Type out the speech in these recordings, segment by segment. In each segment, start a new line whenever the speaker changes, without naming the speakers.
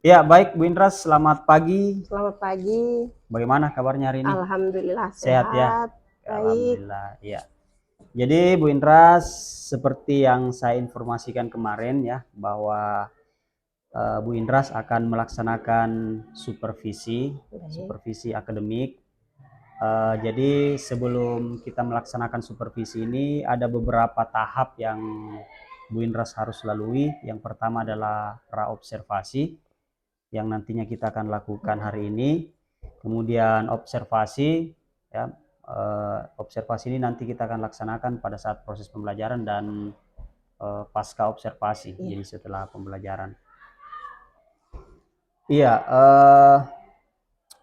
Ya, baik Bu Indra, selamat pagi.
Selamat pagi.
Bagaimana kabarnya hari ini?
Alhamdulillah
Sehat ya?
sehat. Baik.
Alhamdulillah, ya. Jadi Bu Indra, seperti yang saya informasikan kemarin ya, bahwa Bu Indra akan melaksanakan supervisi,
Baik.
supervisi akademik. Jadi sebelum kita melaksanakan supervisi ini, ada beberapa tahap yang Bu Indra harus lalui. Yang pertama adalah praobservasi, yang nantinya kita akan lakukan hari ini. Kemudian observasi, ya, observasi ini nanti kita akan laksanakan pada saat proses pembelajaran dan pasca observasi,
Iya.
jadi setelah pembelajaran. Iya,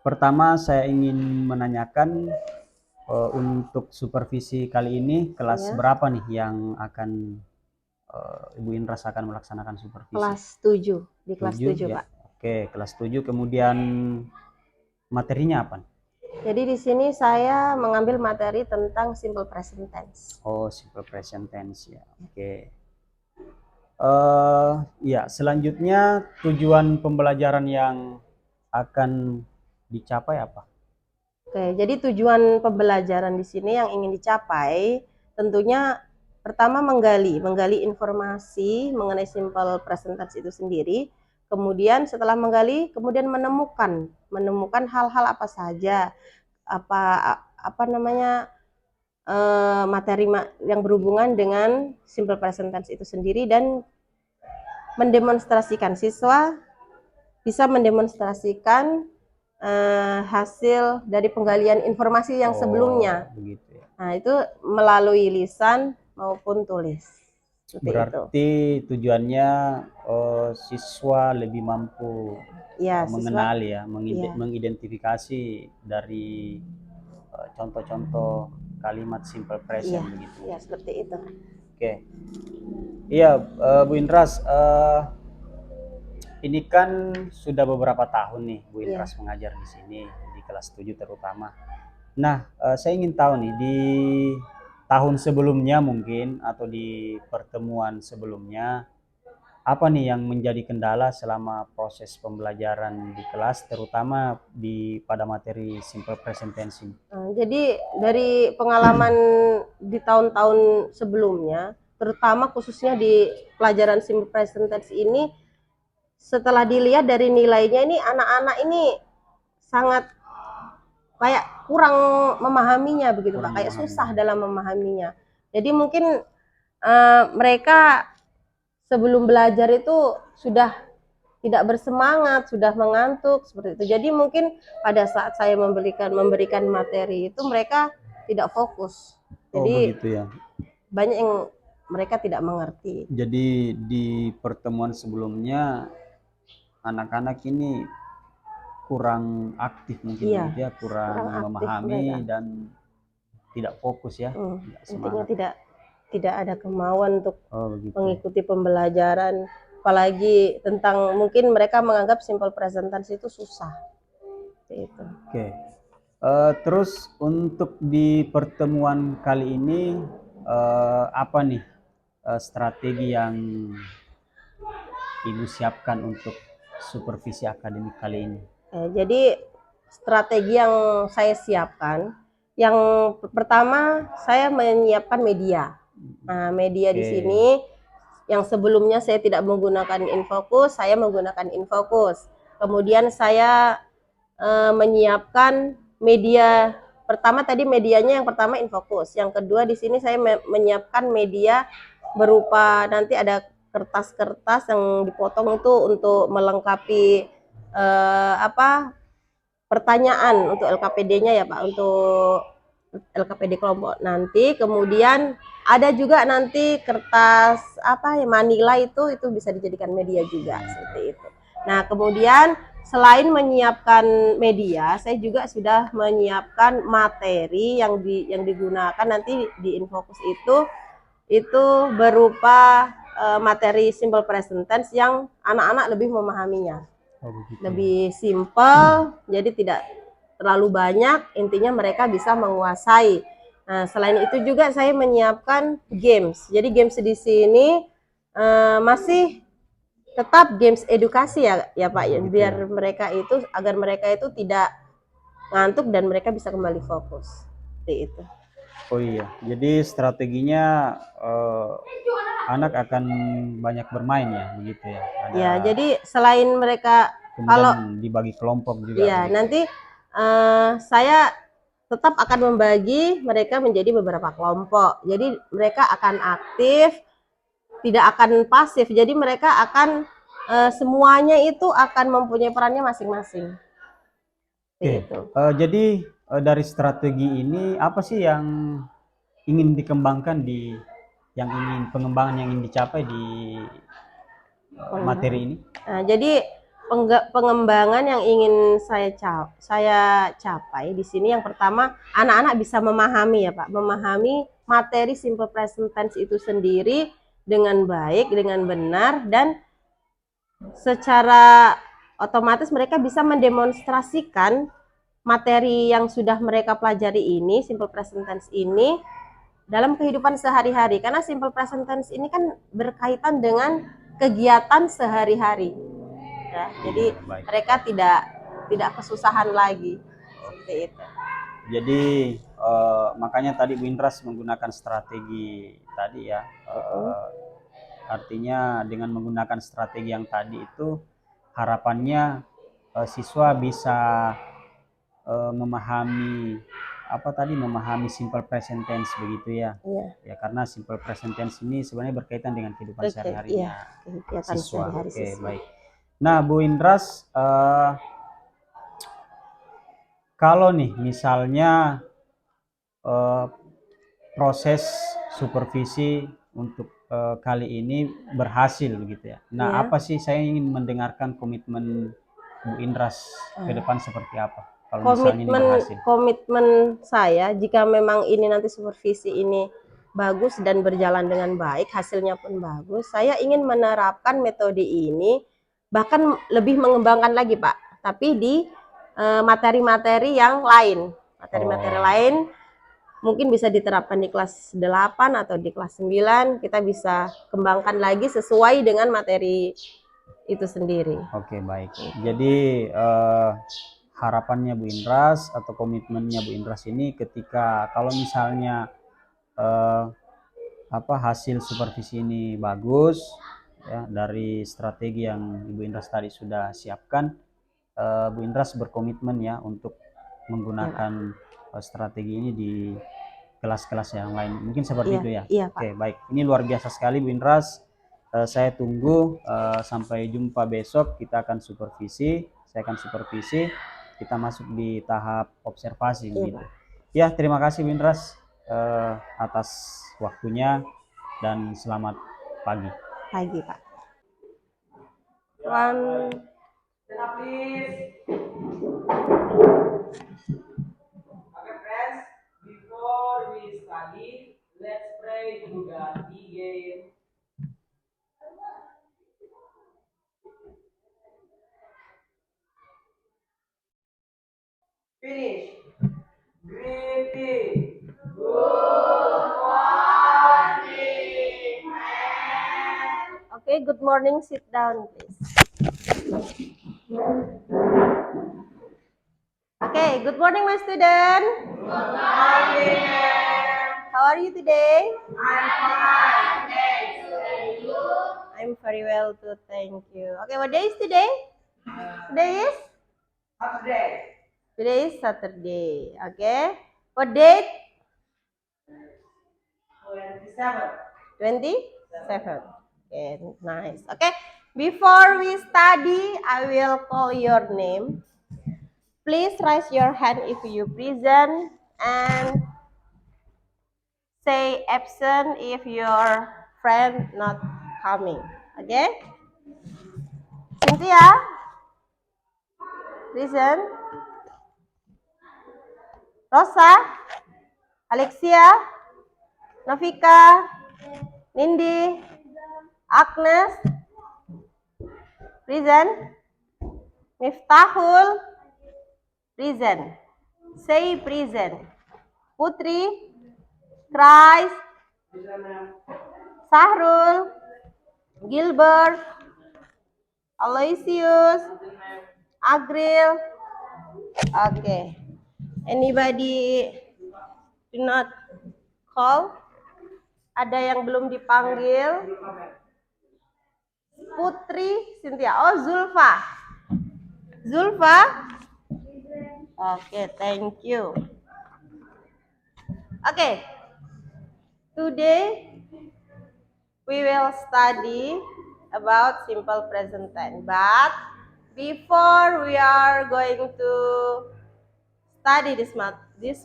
pertama saya ingin menanyakan untuk supervisi kali ini kelas
Ya.
berapa nih yang akan Ibu Indra akan melaksanakan supervisi?
Kelas 7, di kelas 7,
ya.
Pak.
Oke, kelas 7. Kemudian materinya apa?
Jadi di sini saya mengambil materi tentang simple present tense.
Oh, simple present tense ya. Oke. Ya, selanjutnya tujuan pembelajaran yang akan dicapai apa?
Oke, jadi tujuan pembelajaran di sini yang ingin dicapai tentunya pertama menggali informasi mengenai simple present tense itu sendiri. Kemudian setelah menggali, kemudian menemukan hal-hal apa saja, apa namanya, materi yang berhubungan dengan simple present tense itu sendiri, dan mendemonstrasikan, siswa bisa mendemonstrasikan hasil dari penggalian informasi yang sebelumnya.
Begitu ya.
Nah, itu melalui lisan maupun tulis. Seperti
Berarti
itu.
tujuannya siswa lebih mampu
Ya,
mengenal ya,
ya.
mengidentifikasi dari contoh-contoh kalimat simple present
Iya,
begitu.
ya seperti itu.
Oke. Iya, Bu Indras, ini kan sudah beberapa tahun nih Bu Indras mengajar di sini di kelas 7 terutama. Nah, saya ingin tahu nih di tahun sebelumnya mungkin atau di pertemuan sebelumnya, apa nih yang menjadi kendala selama proses pembelajaran di kelas, terutama pada materi simple present tense ini?
Jadi dari pengalaman di tahun-tahun sebelumnya, terutama khususnya di pelajaran simple present tense ini, setelah dilihat dari nilainya ini, anak-anak ini sangat kayak kurang memahaminya begitu Pak, kayak susah dalam memahaminya. Jadi mungkin mereka sebelum belajar itu sudah tidak bersemangat, sudah mengantuk seperti itu. Jadi mungkin pada saat saya memberikan materi itu mereka tidak fokus. Jadi
begitu ya.
banyak yang mereka tidak mengerti.
Jadi di pertemuan sebelumnya anak-anak ini kurang aktif mungkin,
Iya,
gitu ya, kurang memahami
mereka.
dan tidak fokus ya, tidak
Intinya
semangat.
tidak ada kemauan untuk
Begitu.
mengikuti pembelajaran, apalagi tentang mungkin mereka menganggap simple present tense itu susah. Itu.
Oke. Terus untuk di pertemuan kali ini apa nih strategi yang Ibu siapkan untuk supervisi akademik kali ini?
Jadi strategi yang saya siapkan, yang pertama saya menyiapkan media. Nah, media di sini yang sebelumnya saya tidak menggunakan Infocus, saya menggunakan Infocus. Kemudian saya menyiapkan media pertama, tadi medianya yang pertama Infocus, yang kedua di sini saya menyiapkan media berupa nanti ada kertas-kertas yang dipotong itu untuk melengkapi pertanyaan untuk LKPD-nya ya Pak, untuk LKPD kelompok nanti. Kemudian ada juga nanti kertas Manila itu bisa dijadikan media juga seperti itu. Nah, kemudian selain menyiapkan media, saya juga sudah menyiapkan materi yang digunakan nanti di Infocus itu berupa materi simple present tense yang anak-anak lebih memahaminya. Lebih simple, jadi tidak terlalu banyak, intinya mereka bisa menguasai. Nah, selain itu juga saya menyiapkan games. Jadi games di sini masih tetap games edukasi ya Pak, ya,
Gitu
biar
ya.
mereka itu agar mereka itu tidak ngantuk dan mereka bisa kembali fokus. Seperti itu.
Oh iya, jadi strateginya anak akan banyak bermain ya, begitu ya. Ada
Ya, jadi selain mereka kalau
kemudian dibagi kelompok juga
ya
begitu.
nanti saya tetap akan membagi mereka menjadi beberapa kelompok. Jadi mereka akan aktif, tidak akan pasif. Jadi mereka akan semuanya itu akan mempunyai perannya masing-masing.
Oke,
Seperti itu.
jadi dari strategi ini apa sih yang ingin dikembangkan di yang ingin pengembangan yang ingin dicapai di materi ini?
Nah, jadi pengembangan yang ingin saya capai di sini yang pertama anak-anak bisa memahami ya Pak, memahami materi simple present tense itu sendiri dengan baik, dengan benar dan secara otomatis mereka bisa mendemonstrasikan materi yang sudah mereka pelajari ini, simple present tense ini dalam kehidupan sehari-hari karena simple present tense ini kan berkaitan dengan kegiatan sehari-hari ya. Jadi
Baik.
mereka tidak kesusahan lagi seperti itu.
Jadi makanya tadi Bu Indras menggunakan strategi tadi ya. Artinya dengan menggunakan strategi yang tadi itu harapannya siswa bisa memahami apa tadi memahami simple present tense begitu ya.
Iya.
Ya karena simple present tense ini sebenarnya berkaitan dengan kehidupan
Oke, iya,
sehari-harinya
kegiatan
siswa.
sehari-hari
Oke,
siswa.
baik. Nah, Bu Indras, kalau nih misalnya proses supervisi untuk kali ini berhasil begitu ya. Nah,
Iya.
apa sih saya ingin mendengarkan komitmen Bu Indras ke depan seperti apa? Kalau misalnya ini berhasil.
Komitmen saya jika memang ini nanti supervisi ini bagus dan berjalan dengan baik, hasilnya pun bagus, saya ingin menerapkan metode ini bahkan lebih mengembangkan lagi Pak, tapi di materi-materi yang lain. Materi-materi lain mungkin bisa diterapkan di kelas 8 atau di kelas 9, kita bisa kembangkan lagi sesuai dengan materi itu sendiri.
Oke, baik. Jadi harapannya Bu Indras atau komitmennya Bu Indras ini ketika kalau misalnya hasil supervisi ini bagus ya dari strategi yang Ibu Indras tadi sudah siapkan, Bu Indras berkomitmen ya untuk menggunakan strategi ini di kelas-kelas yang lain. Mungkin seperti itu ya.
Iya, Pak.
Oke, baik. Ini luar biasa sekali Bu Indras. Saya tunggu sampai jumpa besok. Kita akan supervisi. Saya akan supervisi. Kita masuk di tahap observasi begitu. Ya, terima kasih Bu Indras atas waktunya dan selamat pagi.
Pagi, Pak. One.
Okay, friends, before we study, let's pray to God again. Finish. Greeting.
Okay, good morning. Sit down, please. Okay, good morning, my student. Good morning. How are you today? I'm fine, thanks. And you? I'm very well too, thank you. Okay, what day is today? Today is?
Saturday.
Today is Saturday. Okay. What date?
27.
27. Okay, nice. Okay. Before we study, I will call your name. Please raise your hand if you present and say absent if your friend not coming. Okay? Cynthia, present. Rosa, Alexia, Novika, Nindi, Agnes, present. Miftahul, present. Say present. Putri, Christ, Sahrul, Gilbert, Aloysius, Agril. Okay. Anybody do not call? Ada yang belum dipanggil? Putri, Cynthia. Oh, Zulfa. Zulfa? Okay, thank you. Okay. Today we will study about simple present tense. But before we are going to study this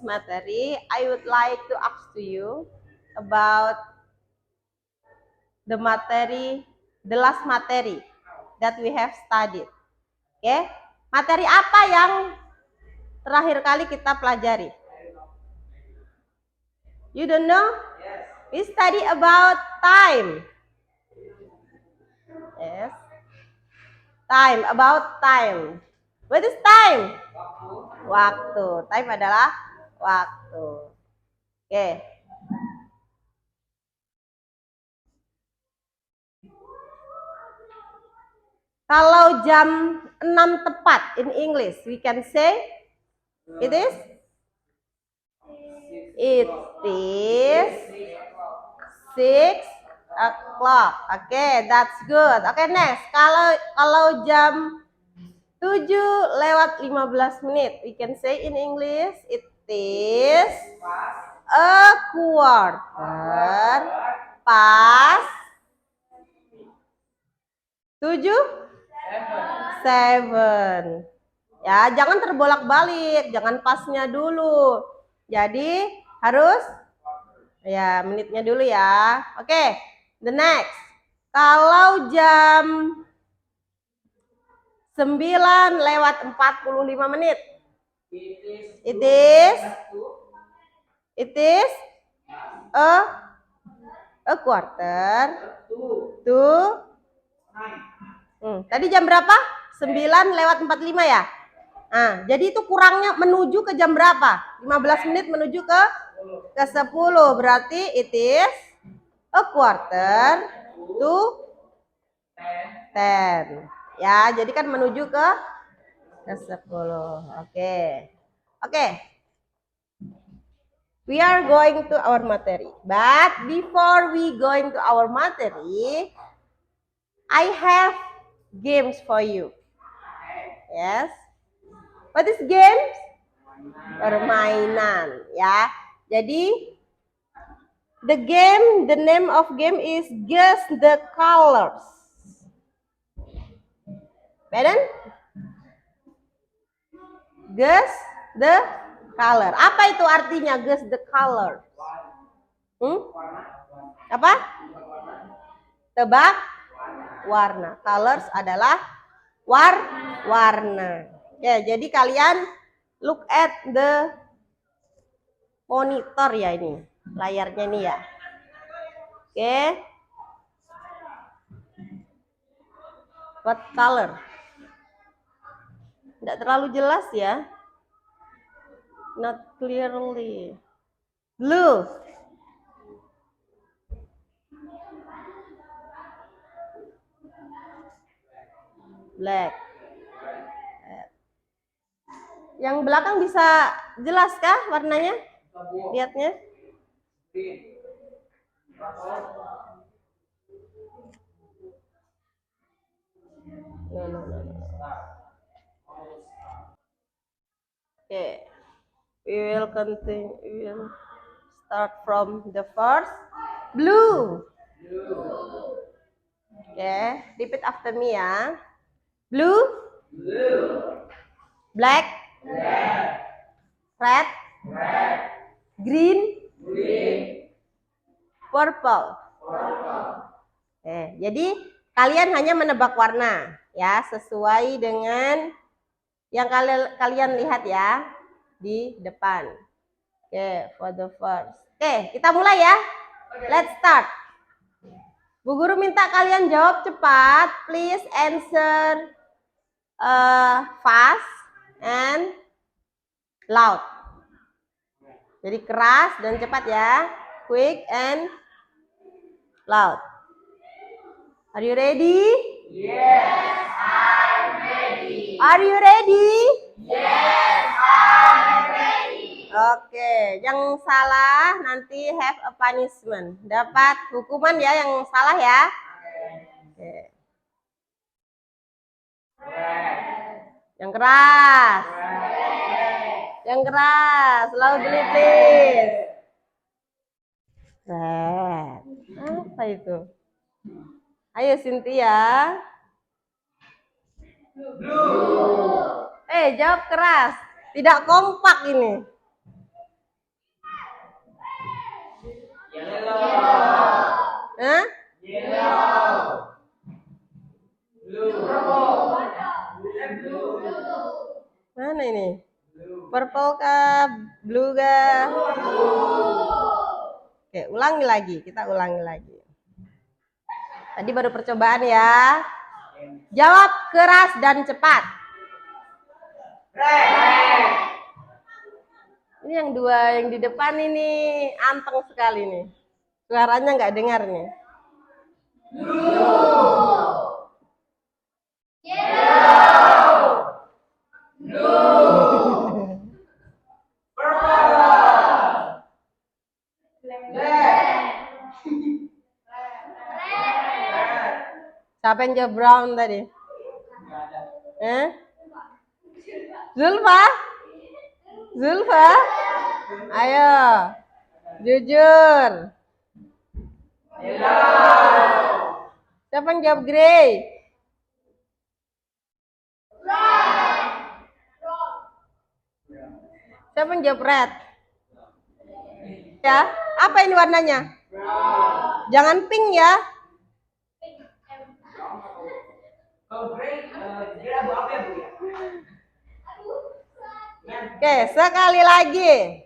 material, I would like to ask to you about the last materi that we have studied. Oke, materi apa yang terakhir kali kita pelajari? You don't know? We study about time. Yes. Time, about time. What is time? Waktu. Time adalah waktu. Oke. Kalau jam 6 tepat in English, we can say it is 6 o'clock. Okay, that's good. Okay, next. Kalau jam 7:15, we can say in English it is a quarter past 7. Ya, jangan terbolak-balik, jangan pasnya dulu. Jadi harus ya menitnya dulu ya. Oke, the next. Kalau jam 9:45, it is a quarter to tadi jam berapa? 9:45 ya? Nah, jadi itu kurangnya menuju ke jam berapa? 15 menit menuju ke 10. Berarti it is a quarter to 10. Ya, jadi kan menuju ke 10. Oke. Oke. We are going to our materi. But before we going to our materi, I have games for you. Yes. What is games? Permainan, ya. Jadi the name of game is guess the colors. Benar? Guess the color. Apa itu artinya guess the color? Apa? Tebak warna. Colors adalah warna. Ya, jadi kalian look at the monitor ya ini. Layarnya ini ya. Oke. What color? Tidak terlalu jelas ya. Not clearly. Blue. Black. Yang belakang bisa jelas kah warnanya? Lihatnya. No. Okay. We will continue. We will start from the first. Blue. Okay. Repeat after me ya. Blue. Black. Red. Green. Purple. Jadi kalian hanya menebak warna ya sesuai dengan yang kalian lihat ya di depan. Oke, for the first. Oke, kita mulai ya. Let's start. Bu guru minta kalian jawab cepat. Please answer fast and loud. Jadi keras dan cepat ya. Quick and loud. Are you ready?
Yes.
Are you ready? Yes, I'm ready. Oke, yang salah nanti have a punishment. Dapat hukuman ya yang salah ya. Oke. Yang keras. Yang keras. Loudly please. Red. Apa itu? Ayo Cynthia. Jawab keras. Tidak kompak ini. Hah? Mana ini? Purple kah? Blue kah? Oke, ulangi lagi. Kita ulangi lagi. Tadi baru percobaan ya. Jawab keras dan cepat. Ini yang dua yang di depan ini anteng sekali nih. Suaranya nggak dengar nih. Siapa yang jawab brown tadi? Zulfa? Zulfa? Ayo. Jujur. Siapa yang jawab grey? Siapa yang jawab red? Ya, apa ini warnanya? Jangan pink ya.
Kalau gray, dia apa ya Bu?
Oke, sekali lagi.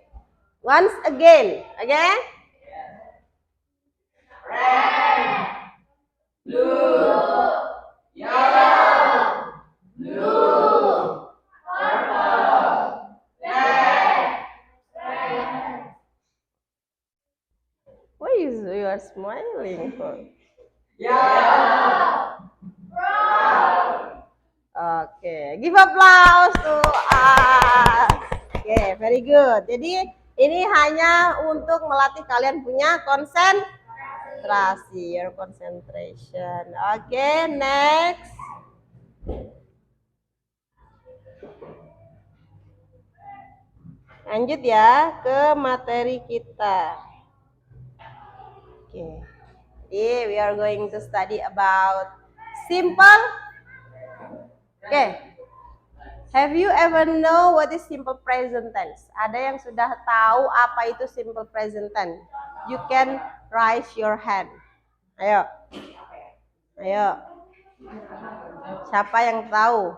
Once again, oke? Why you are smiling for? Oke, give applause to us. Oke, very good. Jadi ini hanya untuk melatih kalian punya konsentrasi, your concentration. Oke, next. Lanjut ya ke materi kita. Oke. Jadi we are going to study about simple. Oke. Have you ever know what is simple present tense? Ada yang sudah tahu apa itu simple present tense? You can raise your hand. Ayo. Ayo. Siapa yang tahu?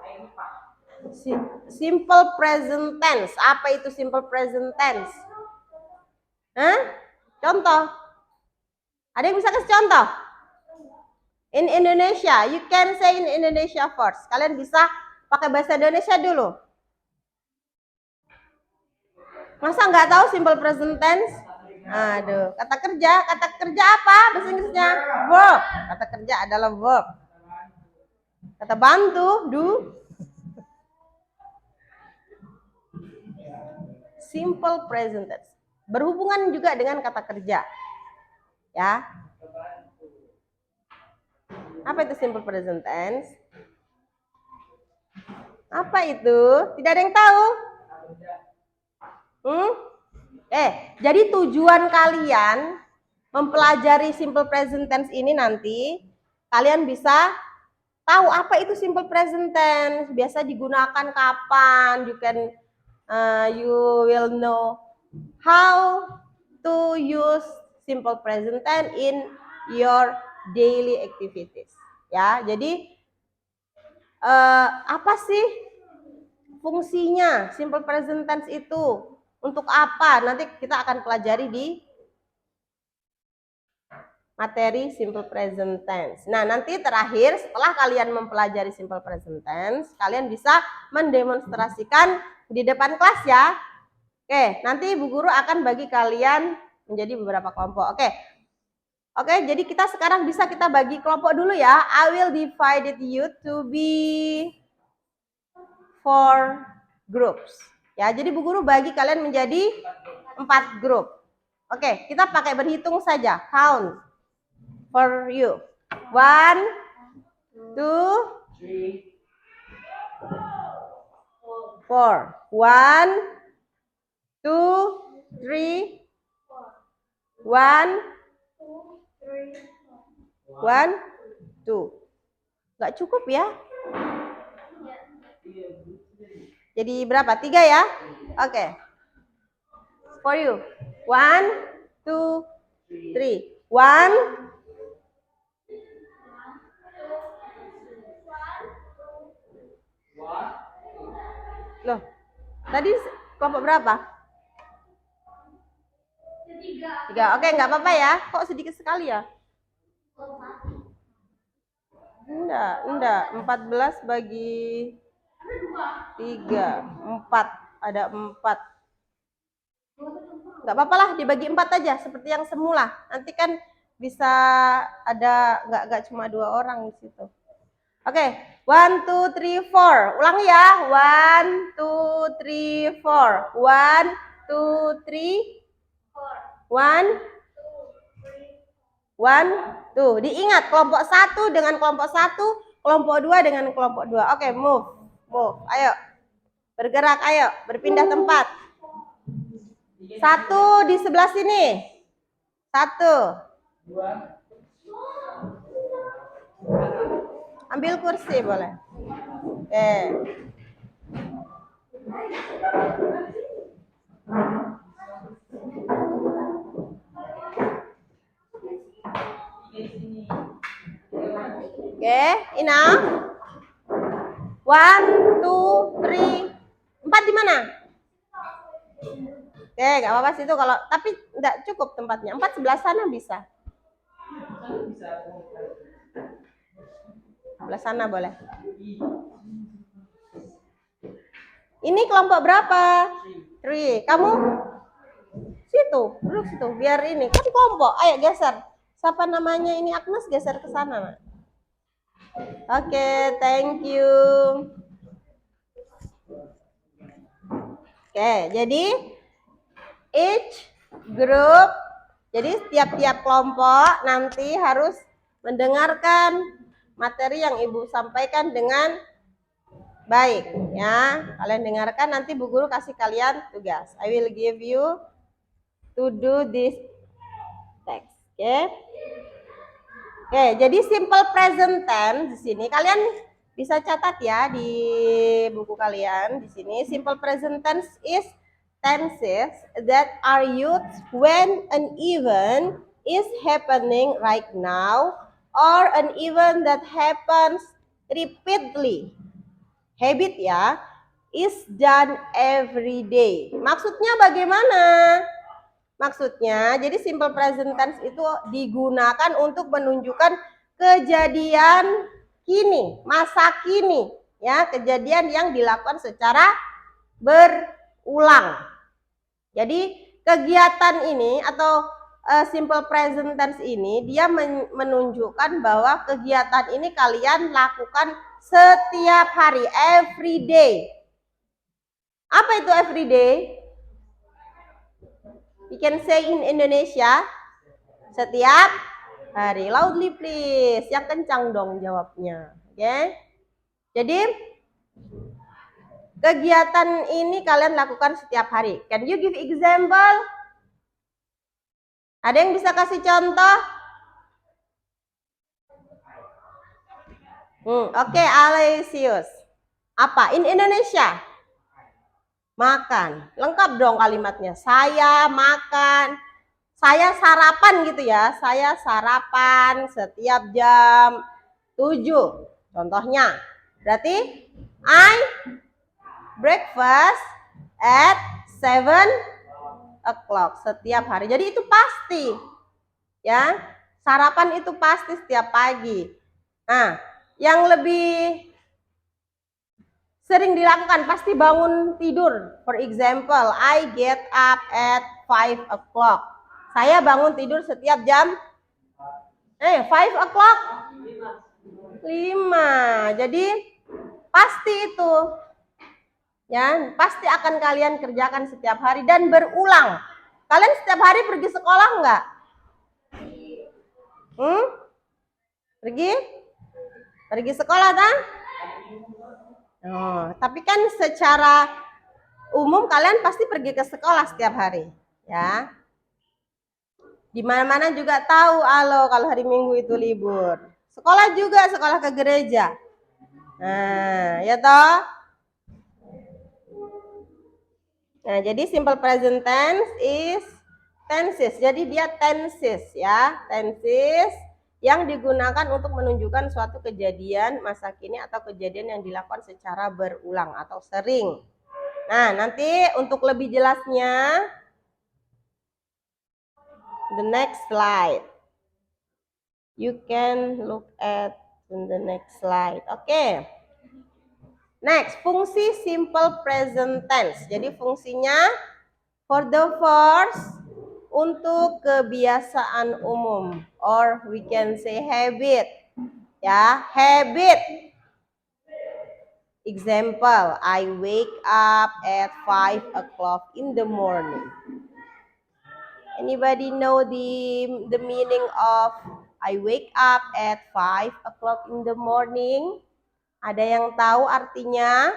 Simple present tense. Apa itu simple present tense? Contoh. Ada yang bisa kasih contoh? In Indonesia, you can say in Indonesia first. Kalian bisa pakai bahasa Indonesia dulu. Masa nggak tahu simple present tense? Aduh, kata kerja apa bahasa Inggrisnya? Verb. Kata kerja adalah verb. Kata bantu, do. Simple present tense. Berhubungan juga dengan kata kerja. Ya. Apa itu simple present tense? Apa itu? Tidak ada yang tahu? Jadi tujuan kalian mempelajari simple present tense ini nanti kalian bisa tahu apa itu simple present tense, biasa digunakan kapan, you will know how to use simple present tense in your daily activities. Ya, jadi apa sih fungsinya simple present tense itu? Untuk apa? Nanti kita akan pelajari di materi simple present tense. Nah, nanti terakhir setelah kalian mempelajari simple present tense, kalian bisa mendemonstrasikan di depan kelas ya. Oke, nanti Bu Guru akan bagi kalian menjadi beberapa kelompok. Oke, jadi kita sekarang bisa kita bagi kelompok dulu ya. I will divide you to be 4 groups. Ya, jadi Bu Guru bagi kalian menjadi 4 grup. Oke, kita pakai berhitung saja. Count for you. 1, 2, 4. 1, 2, 3, 1, 1, 2. Nggak cukup ya? Jadi berapa? 3 ya? Oke. For you. 1, 2, 3. 1, loh, tadi kelompok berapa? 3. Oke, nggak apa-apa ya. Kok sedikit sekali ya? Enggak. 14 bagi 3. 4. Ada 4. Nggak apa-apa lah, dibagi 4 aja. Seperti yang semula. Nanti kan bisa ada, nggak cuma 2 orang di situ. Oke, 1, 2, 3, 4. Ulang ya. 1, 2, 3, 4. 1, 2, 3, 1, 1, 2. Diingat, kelompok 1 dengan kelompok 1, kelompok 2 dengan kelompok 2. Oke, move. Ayo. Bergerak, ayo. Berpindah tempat. 1 di sebelah sini. 1. Ambil kursi boleh. Oke. Oke, enough. 1, 2, 3. 4 di mana? Oke, nggak apa-apa situ kalau, tapi nggak cukup tempatnya. 4 sebelah sana bisa. Sebelah sana boleh. Ini kelompok berapa? 3. Kamu situ, duduk situ. Biar ini kan kelompok. Ayo geser. Siapa namanya ini? Agnes, geser ke sana. Oke, thank you. Oke, jadi each group, jadi tiap-tiap kelompok nanti harus mendengarkan materi yang Ibu sampaikan dengan baik ya. Kalian dengarkan, nanti Bu Guru kasih kalian tugas. I will give you to do this text. Oke, jadi simple present tense di sini kalian bisa catat ya di buku kalian. Di sini simple present tense is tenses that are used when an event is happening right now or an event that happens repeatedly. Habit ya, is done every day. Maksudnya bagaimana? Maksudnya, jadi simple present tense itu digunakan untuk menunjukkan kejadian kini, masa kini, ya, kejadian yang dilakukan secara berulang. Jadi kegiatan ini atau simple present tense ini dia menunjukkan bahwa kegiatan ini kalian lakukan setiap hari, every day. Apa itu every day? You can say in Indonesia, setiap hari. Loudly please, yang kencang dong jawabnya. Oke? Jadi kegiatan ini kalian lakukan setiap hari. Can you give example? Ada yang bisa kasih contoh? Oke, Alesius. Apa? In Indonesia? Makan. Lengkap dong kalimatnya. Saya makan. Saya sarapan gitu ya. Saya sarapan setiap jam 7. Contohnya. Berarti I breakfast at 7 o'clock setiap hari. Jadi itu pasti. Ya. Sarapan itu pasti setiap pagi. Nah, yang lebih sering dilakukan pasti bangun tidur. For example, I get up at 5 o'clock. Saya bangun tidur setiap jam 5 o'clock 5. Jadi pasti itu. Ya, pasti akan kalian kerjakan setiap hari dan berulang. Kalian setiap hari pergi sekolah enggak? Pergi? Pergi sekolah kan? Oh, tapi kan secara umum kalian pasti pergi ke sekolah setiap hari, ya. Di mana-mana juga tahu kalau hari Minggu itu libur. Sekolah juga, sekolah ke gereja. Nah, ya toh? Nah, jadi simple present tense is tenses. Jadi dia tenses ya, tenses yang digunakan untuk menunjukkan suatu kejadian masa kini atau kejadian yang dilakukan secara berulang atau sering. Nah, nanti untuk lebih jelasnya, the next slide. You can look at in the next slide. Oke. Next, fungsi simple present tense. Jadi fungsinya for the first untuk kebiasaan umum, or we can say habit. Ya, habit. Example, I wake up at 5 o'clock in the morning. Anybody know the meaning of I wake up at 5 o'clock in the morning? Ada yang tahu artinya?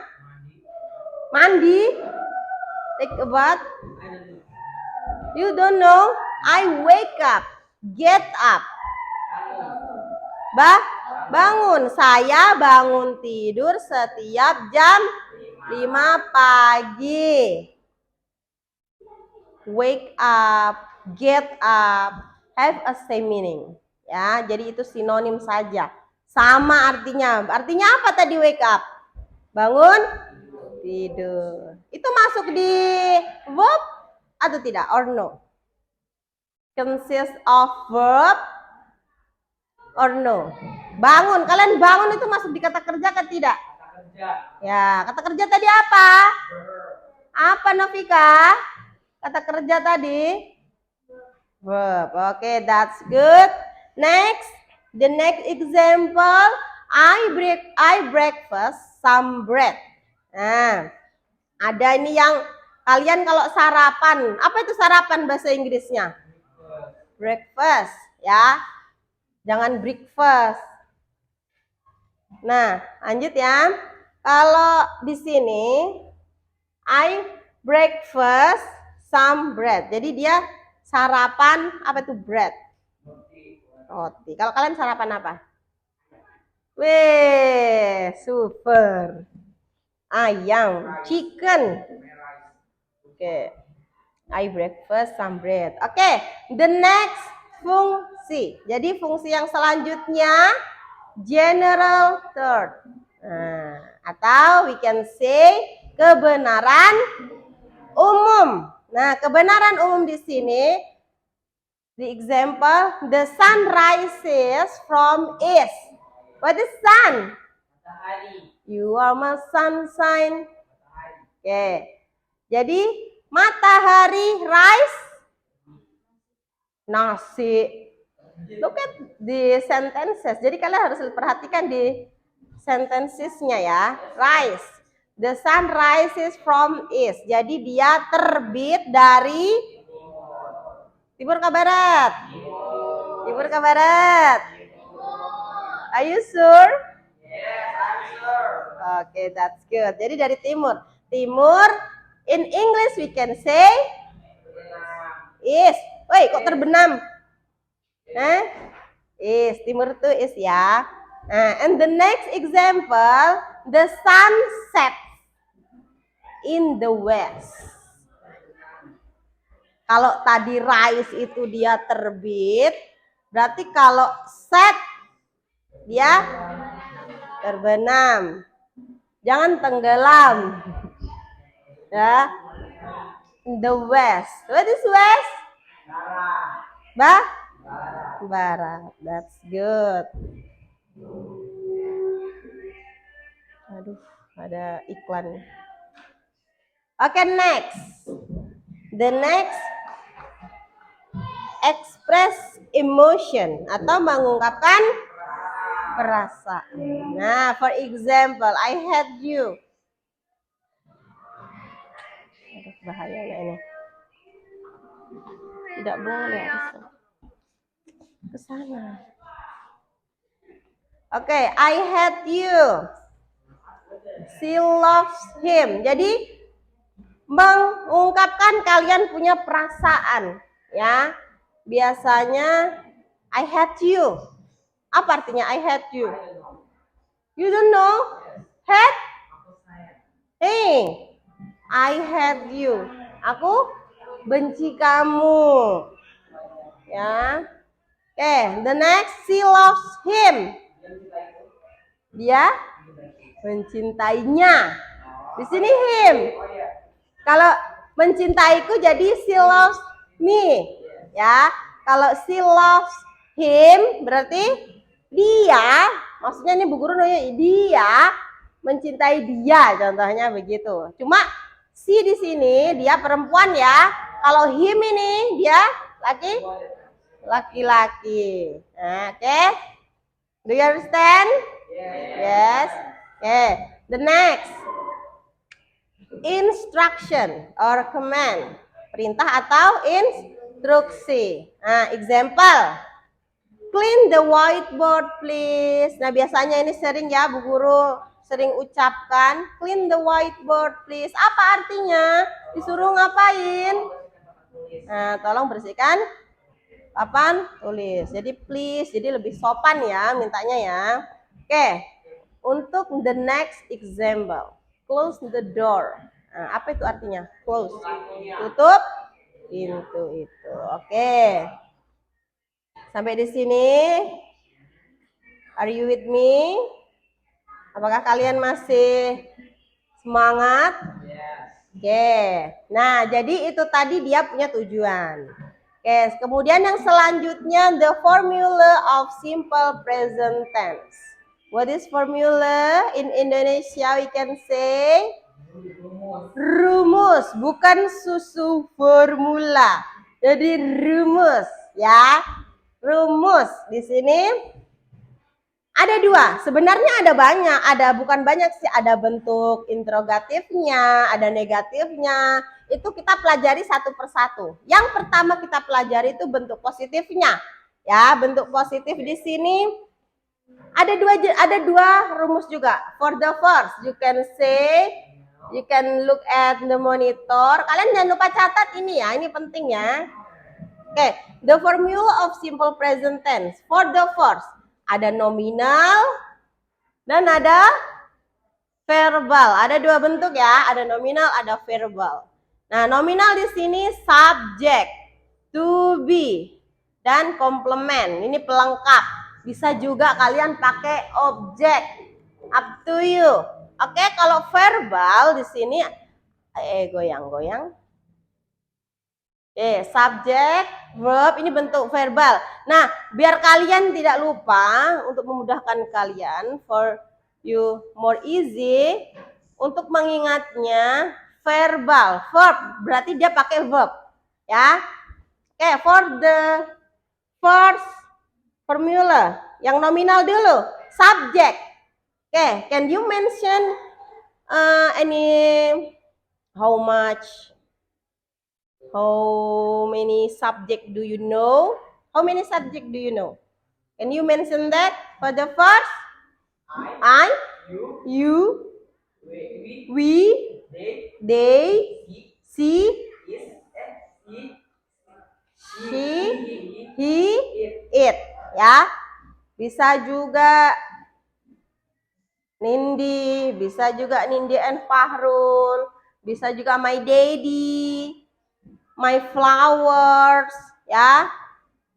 Mandi? Take a bath? You don't know? I wake up. Get up. Bangun. Saya bangun tidur setiap jam 5 pagi. Wake up, get up, have a same meaning. Ya, jadi itu sinonim saja. Sama artinya. Artinya apa tadi wake up? Bangun, tidur. Itu masuk di verb atau tidak? Or no? Consist of verb or no? Bangun. Kalian bangun itu masuk di kata kerja kan tidak? Ya, kata kerja tadi apa? Apa Novika? Kata kerja tadi? Verb. Oke, that's good. Next, the next example, I breakfast some bread. Nah, ada ini yang kalian kalau sarapan, apa itu sarapan bahasa Inggrisnya? Breakfast, ya. Jangan breakfast. Nah, lanjut ya. Kalau di sini I breakfast some bread. Jadi dia sarapan apa itu bread? Roti. Kalau kalian sarapan apa? Weh, super. Ayam, chicken. Oke. I breakfast some bread. Oke, the next fungsi. Jadi fungsi yang selanjutnya general third. Nah, atau we can say kebenaran umum. Nah, kebenaran umum di sini, the example, the sun rises from east. What is sun? You are my sunshine. Oke. Jadi matahari rise, nasi. Look at the sentences. Jadi kalian harus perhatikan di sentensesnya ya. Rise. The sun rises from east. Jadi dia terbit dari timur ke barat. Timur ke barat. Are you sure? Okay, that's good. Jadi dari timur. Timur, in English we can say east. Woi, kok terbenam? East. Timur itu east ya. And the next example, the sun sets in the west. Kalau tadi rise itu dia terbit, berarti kalau set dia terbenam. Jangan tenggelam. Ya. In the west. What is west? Barat. That's good. Aduh, ada iklan. Oke, next. The next, express emotion atau mengungkapkan perasaan. Nah, for example, I hate you. bahayanya ini. Tidak boleh ke sana. Oke, I hate you. She loves him. Jadi mengungkapkan kalian punya perasaan, ya. Biasanya I hate you. Apa artinya I hate you? You don't know? Hate? Hey, I hate you. Aku benci kamu. Ya. Oke, the next, she loves him. Dia mencintainya. Di sini him. Kalau mencintaiku jadi she loves me. Ya. Kalau she loves him berarti dia, maksudnya ini Bu Guru nanya dia mencintai dia, contohnya begitu. Cuma si di sini dia perempuan ya. Kalau him ini dia laki-laki. Nah, oke. Do you understand? Yes. Okay. The next. Instruction or command. Perintah atau instruksi. Nah, example. Clean the whiteboard please. Nah, biasanya ini sering ya Bu Guru sering ucapkan. Clean the whiteboard please. Apa artinya? Disuruh ngapain? Nah, tolong bersihkan papan tulis. Jadi please, jadi lebih sopan ya mintanya ya. Oke. Untuk the next example. Close the door. Nah, apa itu artinya? Close. Tutup pintu itu. Oke. Sampai di sini. Are you with me? Apakah kalian masih semangat? Oke. Nah, jadi itu tadi dia punya tujuan. Oke, kemudian yang selanjutnya the formula of simple present tense. What is formula? In Indonesia we can say rumus, bukan susu formula. Jadi rumus ya. Rumus di sini ada dua. Sebenarnya ada banyak, bukan banyak sih, ada bentuk interrogatifnya, ada negatifnya. Itu kita pelajari satu persatu. Yang pertama kita pelajari itu bentuk positifnya. Ya, bentuk positif di sini ada dua rumus juga. For the first, you can say, you can look at the monitor. Kalian jangan lupa catat ini ya, ini penting ya. Oke, the formula of simple present tense. For the first, ada nominal dan ada verbal. Ada dua bentuk ya, ada nominal, ada verbal. Nah, nominal di sini subject, to be, dan complement. Ini pelengkap. Bisa juga kalian pakai objek. Up to you. Oke, kalau verbal di sini goyang-goyang. Subject, verb, ini bentuk verbal. Nah, biar kalian tidak lupa, untuk memudahkan kalian, for you more easy, untuk mengingatnya, verbal, verb, berarti dia pakai verb. Ya. Oke, for the first formula, yang nominal dulu, subject. Oke, can you mention how many subject do you know? How many subject do you know? Can you mention that for the first? I, you, we, they, she, he, it. Ya, bisa juga Nindi, bisa juga Nindi and Fahrul, bisa juga my daddy, my flowers, ya.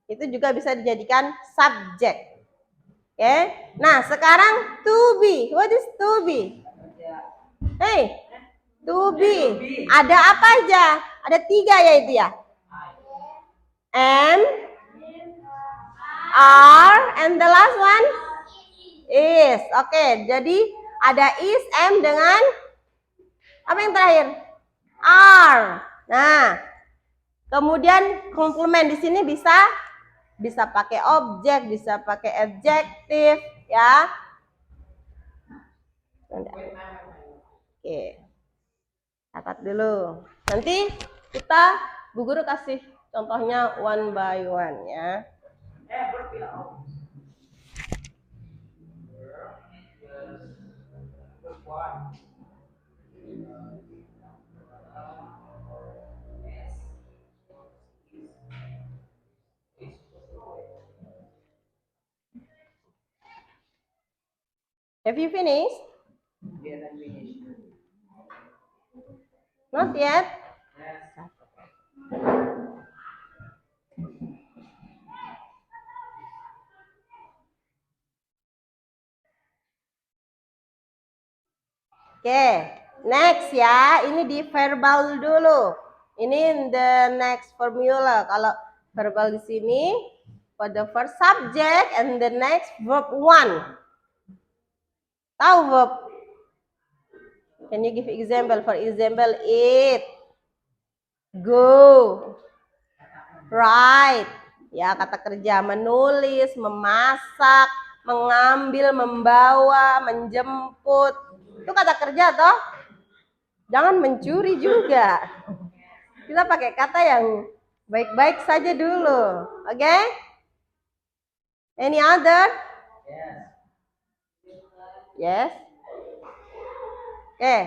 Itu juga bisa dijadikan subjek. Oke. Nah, sekarang to be. What is to be? Hey, to be. Ada apa aja? Ada 3 ya itu ya. Am, are, and the last one is. Oke, jadi ada is, am dengan apa yang terakhir? Are. Nah, kemudian komplement di sini bisa pakai objek, bisa pakai adjektif, ya. Oke. Catat dulu. Nanti kita Bu Guru kasih contohnya one by one ya. Have you finished? Not yet. Oke, next ya. Ini di verbal dulu. Ini the next formula. Kalau verbal di sini, for the first subject and the next verb one. Tahu verb? Can you give example? For example, eat, go, write. Ya, kata kerja menulis, memasak, mengambil, membawa, menjemput. Itu kata kerja toh? Jangan mencuri juga. Kita pakai kata yang baik-baik saja dulu. Oke? Okay? Any other? Yes. Oke. Okay.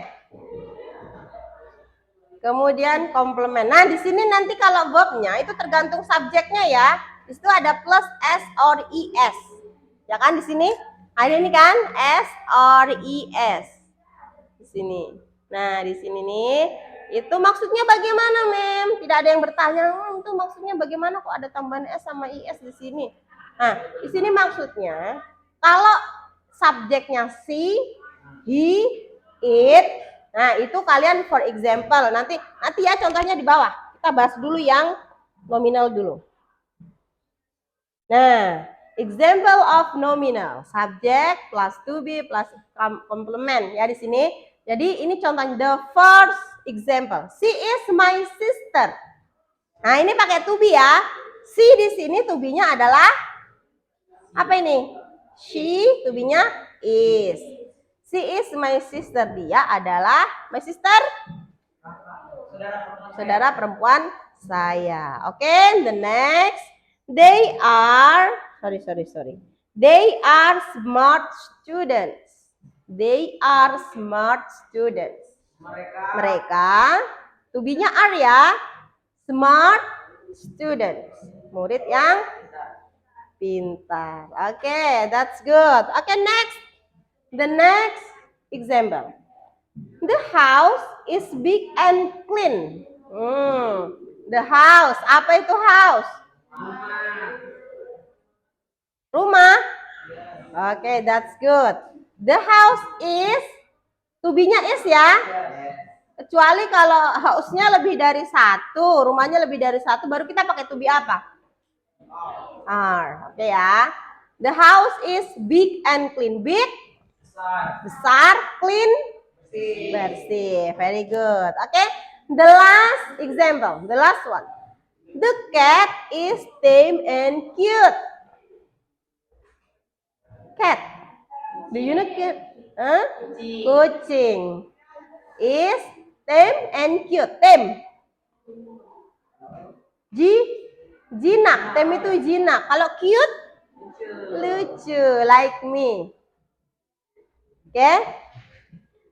Kemudian komplement. Nah, di sini nanti kalau verbnya itu tergantung subjeknya ya. Di situ ada plus s or es. Ya kan di sini? Ada ini kan s or es. Di sini. Nah, di sini nih, itu maksudnya bagaimana, Mem? Tidak ada yang bertanya, itu maksudnya bagaimana kok ada tambahan S sama IS di sini? Nah, di sini maksudnya, kalau subjeknya she, he, it, nah itu kalian for example, nanti ya contohnya di bawah. Kita bahas dulu yang nominal dulu. Nah, example of nominal, subject plus to be plus complement ya di sini. Jadi ini contohnya the first example. She is my sister. Nah, ini pakai to be ya. She di sini to be-nya adalah apa ini? She, to be-nya is. She is my sister. Dia adalah my sister. Saudara perempuan saya. Oke, the next. They are They are smart students. They are smart students. Mereka to be-nya are ya. Smart students. Murid yang pintar. Oke, that's good. Oke, next. The next example. The house is big and clean. The house. Apa itu house? Rumah. Oke, that's good. The house is, to be-nya is ya. Kecuali kalau house-nya lebih dari satu, rumahnya lebih dari satu, baru kita pakai to be apa? Are. Oke ya. The house is big and clean. Big, besar, clean, bersih. Very good. Oke. The last example, the last one. The cat is tame and cute. Cat. Do you know cat? Kucing. Is tame and cute. Tame. Jinak. Tame itu jinak. Kalau cute, lucu. Like me. Okay?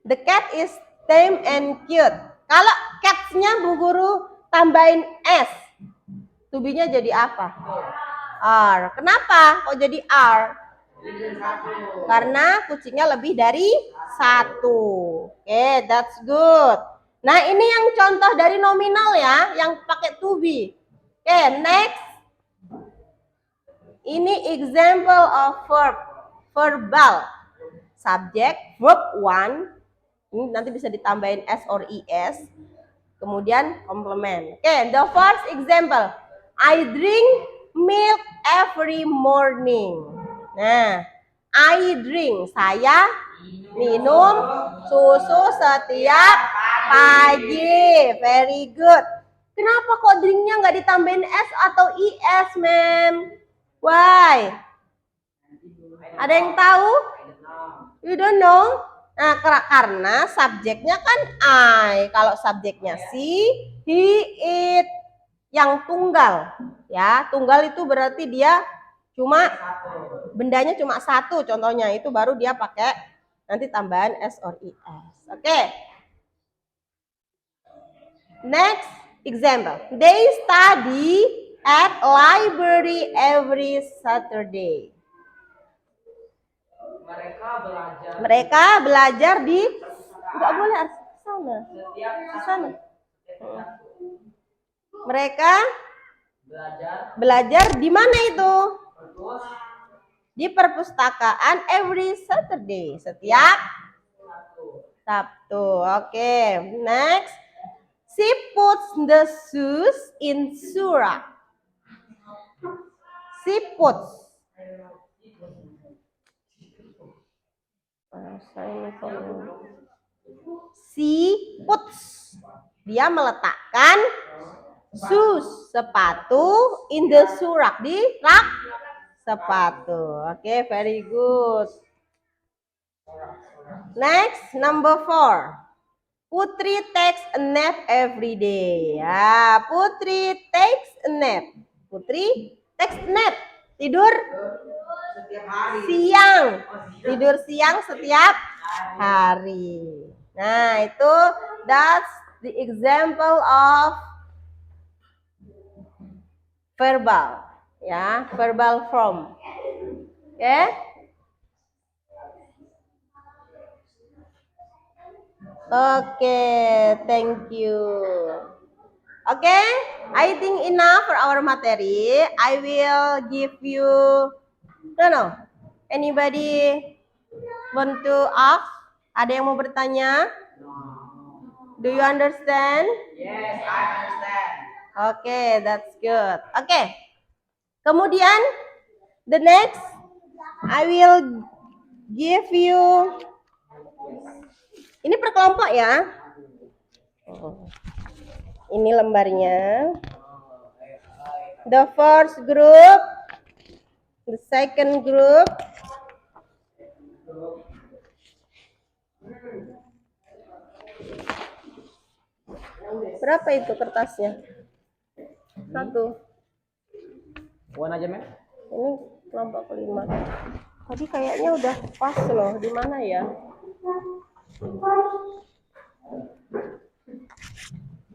The cat is tame and cute. Kalau cats-nya Bu Guru tambahin S. To be-nya jadi apa? R. Kenapa kok jadi R? Karena kucingnya lebih dari satu. Oke, that's good. Nah, ini yang contoh dari nominal ya, yang pakai to be. Oke, next. Ini example of verb. Verbal. Subject, verb one. Ini nanti bisa ditambahin S or ES. Kemudian complement. Oke, the first example. I drink milk every morning. Nah, I drink, saya minum susu setiap pagi. Very good. Kenapa kok drinknya nggak ditambahin S atau IS, Mem? Why? Ada yang tahu? You don't know? Nah, karena subjeknya kan I. Kalau subjeknya she, he, it, yang tunggal. Ya, tunggal itu berarti dia cuma bendanya cuma satu. Contohnya itu baru dia pakai nanti tambahan s or es. Oke. Next example. They study at library every Saturday. Mereka belajar di nggak boleh sana. Di sana. Mereka belajar di mana itu? Di perpustakaan every Saturday. Setiap Sabtu. Oke. Next. She puts the shoes in surak. She puts. She puts. Dia meletakkan shoes, sepatu, in the surak, di rak sepatu. Oke, very good. Next, number 4. Putri takes a nap every day. Ya, Putri takes a nap. Putri takes a nap. Tidur siang. Tidur siang setiap hari. Nah, itu that's the example of verbal. Ya, verbal form. Oke? Oke, thank you. Oke, I think enough for our materi. I will give you, no. Anybody want to ask? Ada yang mau bertanya? Do you understand?
Yes, I understand.
Oke, that's good. Oke. Kemudian the next I will give you, ini per kelompok ya. Ini lembarnya. The first group, the second group, berapa itu kertasnya? 1.
Bukan aja, Men.
Ini kelompok kelima. Tadi kayaknya udah pas loh. Di mana ya?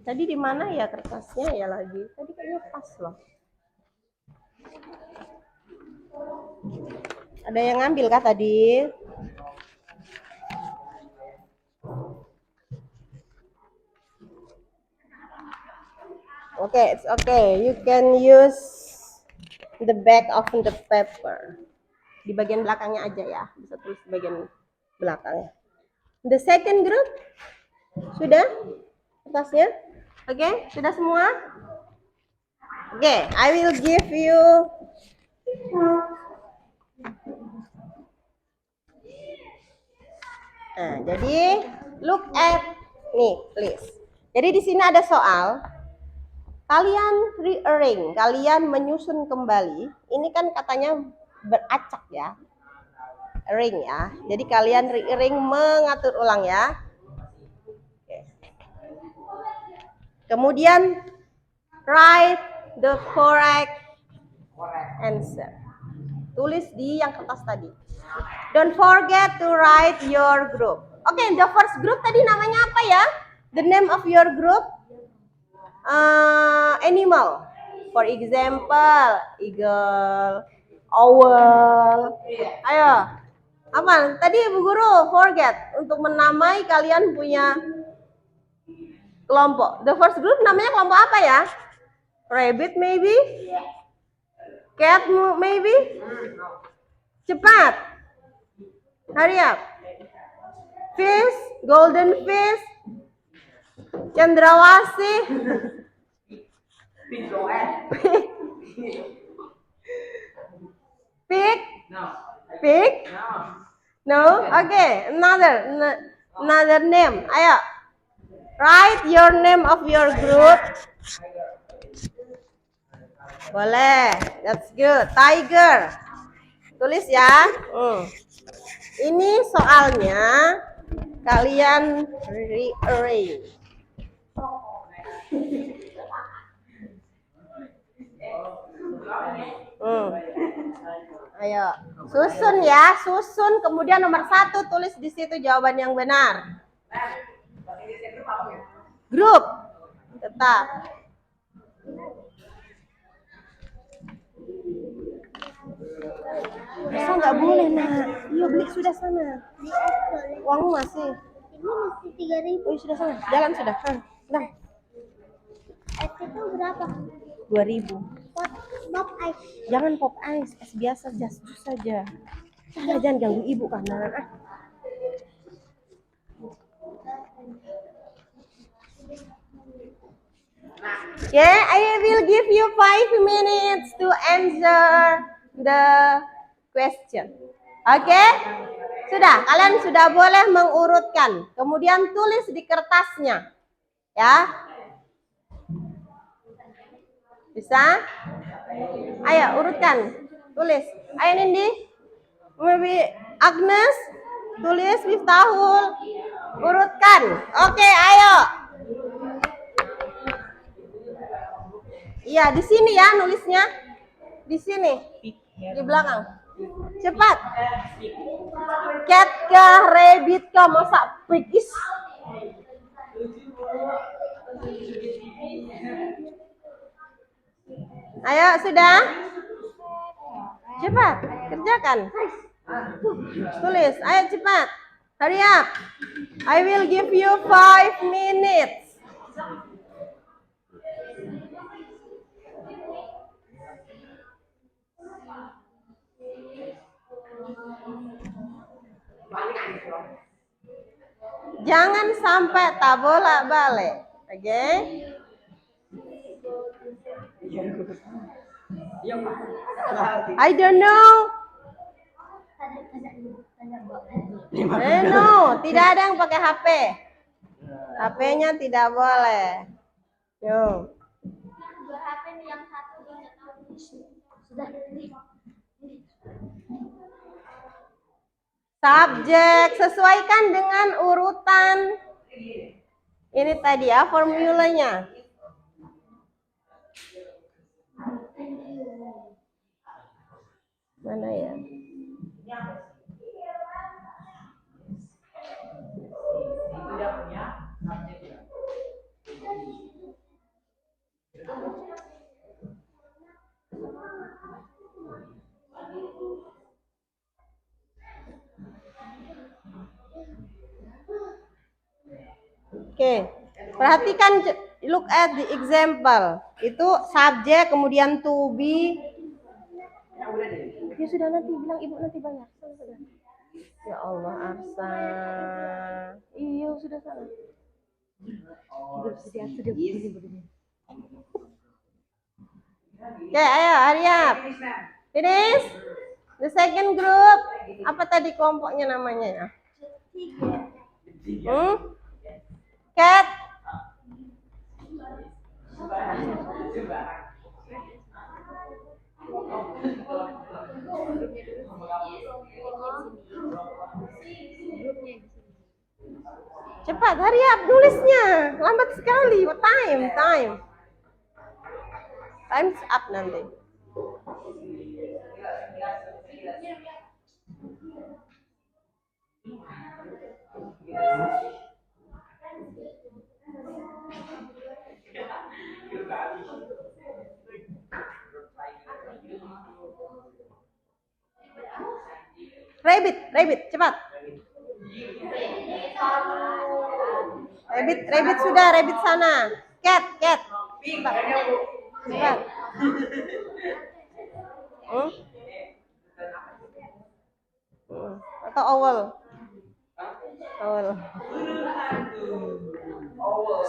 Tadi di mana ya kertasnya ya lagi? Tadi kayaknya pas loh. Ada yang ngambil kah tadi? Okay, it's okay. You can use the back of the paper. Di bagian belakangnya aja ya. Bisa tulis di bagian belakangnya. The second group sudah kertasnya? Oke, sudah semua? Oke, I will give you nah, jadi look at nih, please. Jadi di sini ada soal. Kalian rearrange, kalian menyusun kembali. Ini kan katanya beracak ya. Ring ya. Jadi kalian rearrange, mengatur ulang ya. Kemudian write the correct answer. Tulis di yang kertas tadi. Don't forget to write your group. Oke, the first group tadi namanya apa ya? The name of your group? Animal. For example, eagle, owl. Ayo. Apa? Tadi Ibu Guru forget untuk menamai kalian punya kelompok. The first group namanya kelompok apa ya? Rabbit maybe? Cat maybe? Cepat. Hurry up. Fish, golden fish, cendrawasih. Pig?
No.
Pig?
No.
No? Okay, another name. Ayo. Write your name of your group. Boleh. That's good. Tiger. Tulis ya. Ini soalnya kalian rearrange. Ayo, susun ya, susun. Kemudian nomor 1 tulis di situ jawaban yang benar. Grup, tetap. Masa nggak boleh nak? Iya beli sudah sana. Uangmu masih.
Ini mesti 3.000.
Oh sudah sana. Jalan sudah. Nah.
Es itu berapa?
2.000.
Pop ice.
Jangan pop ice, es biasa, just jus saja. Jangan ganggu ibu karena. Yeah, I will give you 5 minutes to answer the question. Oke? Sudah, kalian sudah boleh mengurutkan. Kemudian tulis di kertasnya. Ya. Bisa? Ayo urutkan. Tulis. Ayo Nindi. Maybe Agnes. Tulis Miftahul. Urutkan. Oke, ayo. Iya, di sini ya nulisnya. Di sini. Di belakang. Cepat. Cat kah, rabbit kah, masa pigis? Ayo, sudah? Cepat, kerjakan. Tulis, ayo cepat. Hurry up. I will give you 5 minutes. Jangan sampai tak bolak-balik. Oke? I don't know. No, tidak ada yang pakai HP. HP-nya tidak boleh. Yo.
Dua HP nih, yang satu nggak tahu. Sudah.
Subjek sesuaikan dengan urutan. Ini tadi ya formulanya. Mana ya? Oke, perhatikan, look at the example. Itu subjek, kemudian to be. Ya sudah, nanti bilang ibu nanti bayar. Sudah. Ya Allah, Arsa. Iya sudah salah. Oke, ayo, hurry up. Finish. The second group. Apa tadi kelompoknya namanya ya? Cat. Cepat, hurry up nulisnya. Lambat sekali. Time. Time's up nanti. Rabbit, cepat. Rabbit sudah, rabbit sana. Cat. Cepat. Atau owl.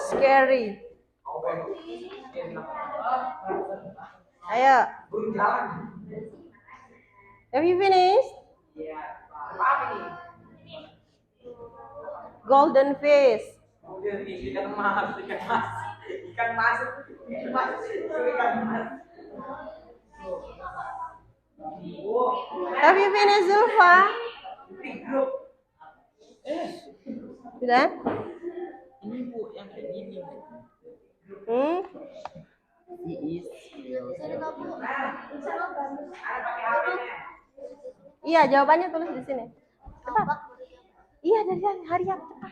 Scary. Ayo. Have you finished? Golden fish.
Ikan mas.
Have you finished, Zulfa? Sudah?
Ini Bu yang kayak gini.
Hmm?
He is.
Iya, jawabannya tulis di sini. Cepat. Iya, dari hari yang cepat.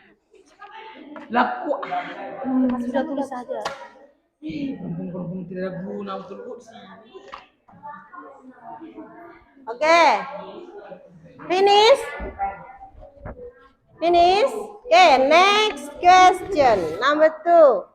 Laku.
Sudah tulis saja.
Berhubung tidak guna betul Bu di sini.
Oke. Finish. Finish. Okay, next question. Number 2.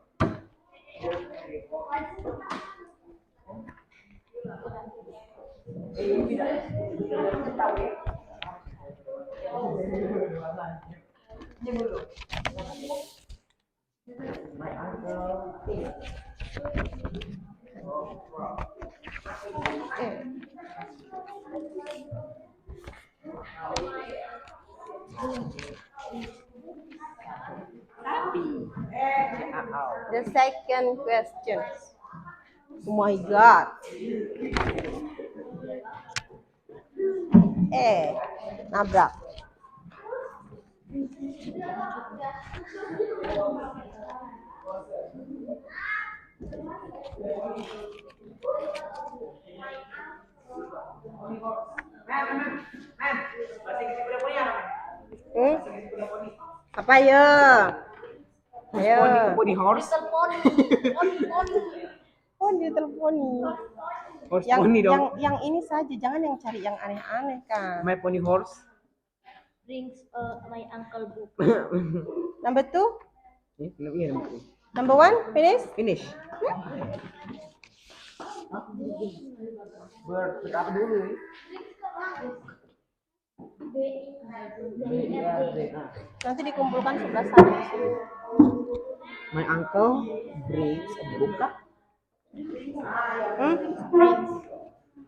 The second question. Oh my God. Nabrak. Apa ya? Ayo.
Pony horse.
Poni teleponi.
Horse
Yang
pony dong.
yang ini saja, jangan yang cari yang aneh-aneh kan.
My pony horse.
Brings my uncle book.
Number 2,
Iya.
number 1, finish.
Finish. Berapa dulu ya?
Nanti dikumpulkan sebelah sana.
My uncle brings a book.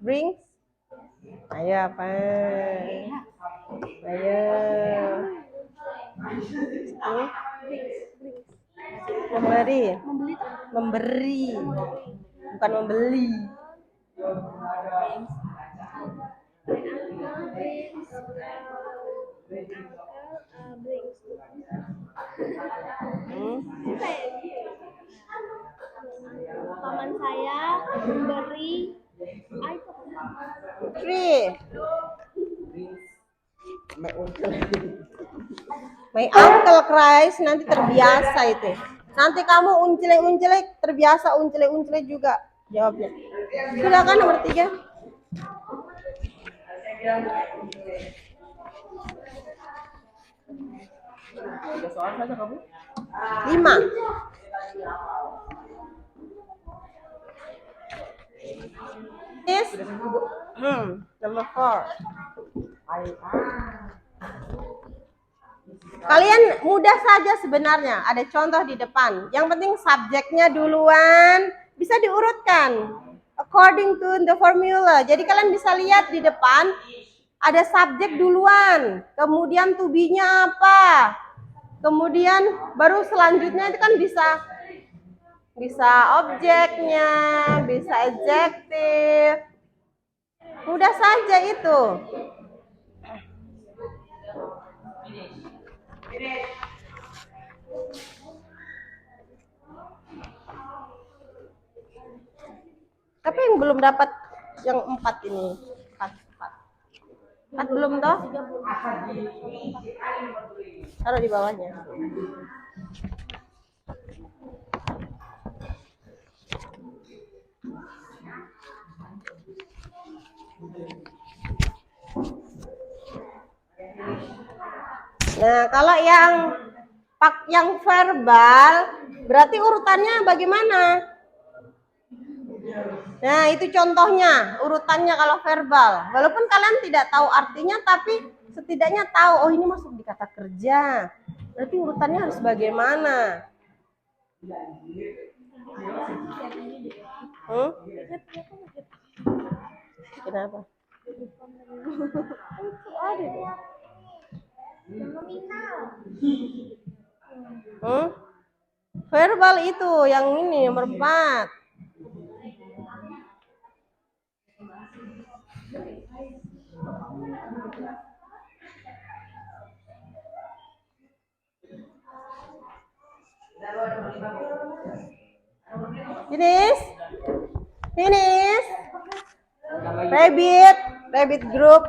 Brings. Ayo apa? Ayo. Memberi. Memberi. Bukan membeli.
Paman saya memberi
Three.
My uncle.
My uncle cries, nanti terbiasa itu. Nanti kamu uncele-uncele terbiasa uncele-uncele juga jawabnya. Sudah kan nomor 3?
Tiga soal saja kamu?
5. This number 4. Kalian mudah saja sebenarnya, ada contoh di depan. Yang penting subjeknya duluan, bisa diurutkan according to the formula. Jadi kalian bisa lihat di depan ada subjek duluan, kemudian to be-nya apa, kemudian baru selanjutnya itu kan bisa objeknya, bisa adjektif. Mudah saja itu. Tapi yang belum dapat yang 4 ini. 4 belum toh? Taruh di bawahnya. Nah, kalau yang verbal berarti urutannya bagaimana? Nah, itu contohnya, urutannya kalau verbal. Walaupun kalian tidak tahu artinya, tapi setidaknya tahu, oh ini masuk di kata kerja. Berarti urutannya harus bagaimana? Kenapa? Ada deh. Verbal itu, yang ini, nomor 4. Finish. Finish. Rabbit group.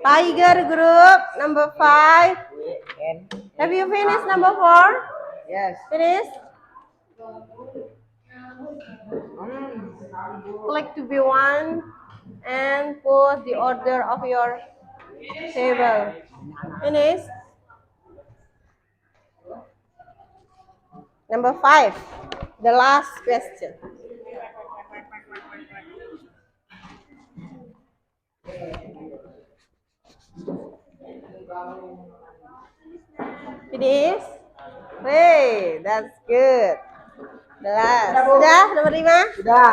Tiger group number 5. Have you finished number 4?
Yes.
Finish. Click to be one and put the order of your table. Finish. Number 5. The last question. Finish. Hey, that's good. The last. Sudah nomor 5?
Sudah.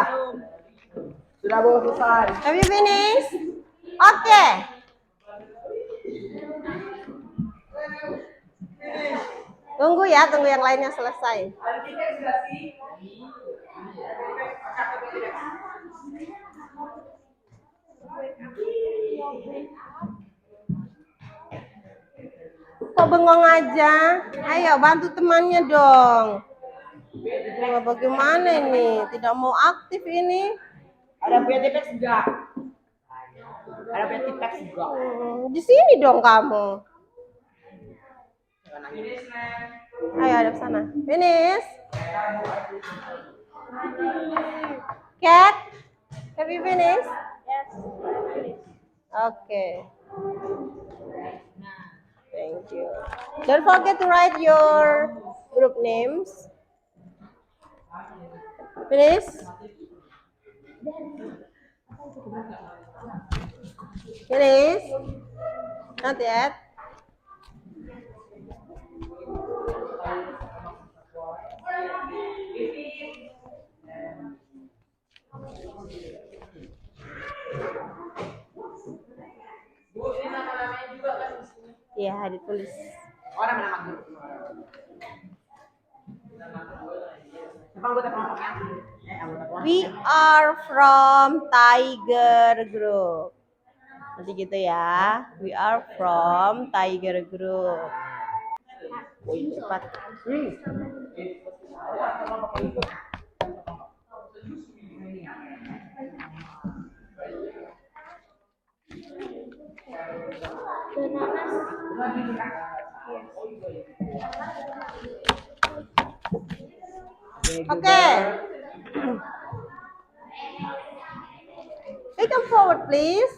Sudah Bu, selesai.
Have you finished? Okay. Tunggu ya, tunggu yang lainnya selesai. Kok bengong aja? Ayo bantu temannya dong. Nah, bagaimana ini? Tidak mau aktif ini?
Ada PTPX enggak? Ada PTPX enggak?
Di sini dong kamu. Ayo ada sana. Finish. Cat, have you finished?
Yes.
Okay. Thank you. Don't forget to write your group names. Finish. Finish. Not yet.
Bu, ini nama-namanya juga kan di sini.
Iya, ditulis.
Oh, nama-nama grup. Siapa anggota kelompoknya? Anggota kelompok.
We are from Tiger Group. Nanti gitu ya. We are from Tiger Group. Cepat. Okay. Hey, come forward, please.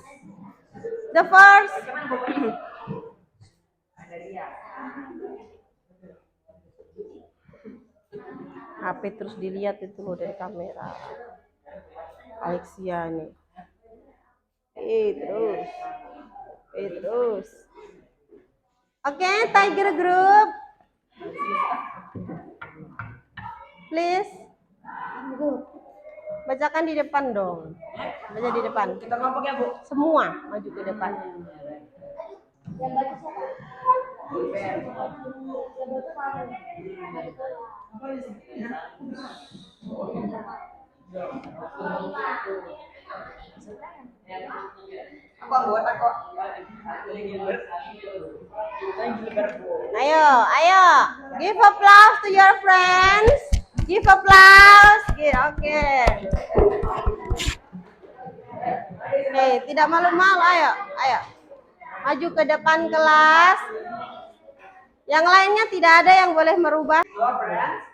The first. HP terus dilihat itu loh dari kamera. Alexia nih. Terus. Terus. Oke, Tiger Group. Please. Bacakan di depan dong. Baca di depan.
Kita kelompoknya, Bu.
Semua maju ke depan.
Yang baca siapa?
Aku anggota kok.
Ayo, ayo. Give applause to your friends. Give applause. Oke. Oke, tidak malu-malu. Ayo, ayo. Maju ke depan kelas. Yang lainnya tidak ada yang boleh merubah.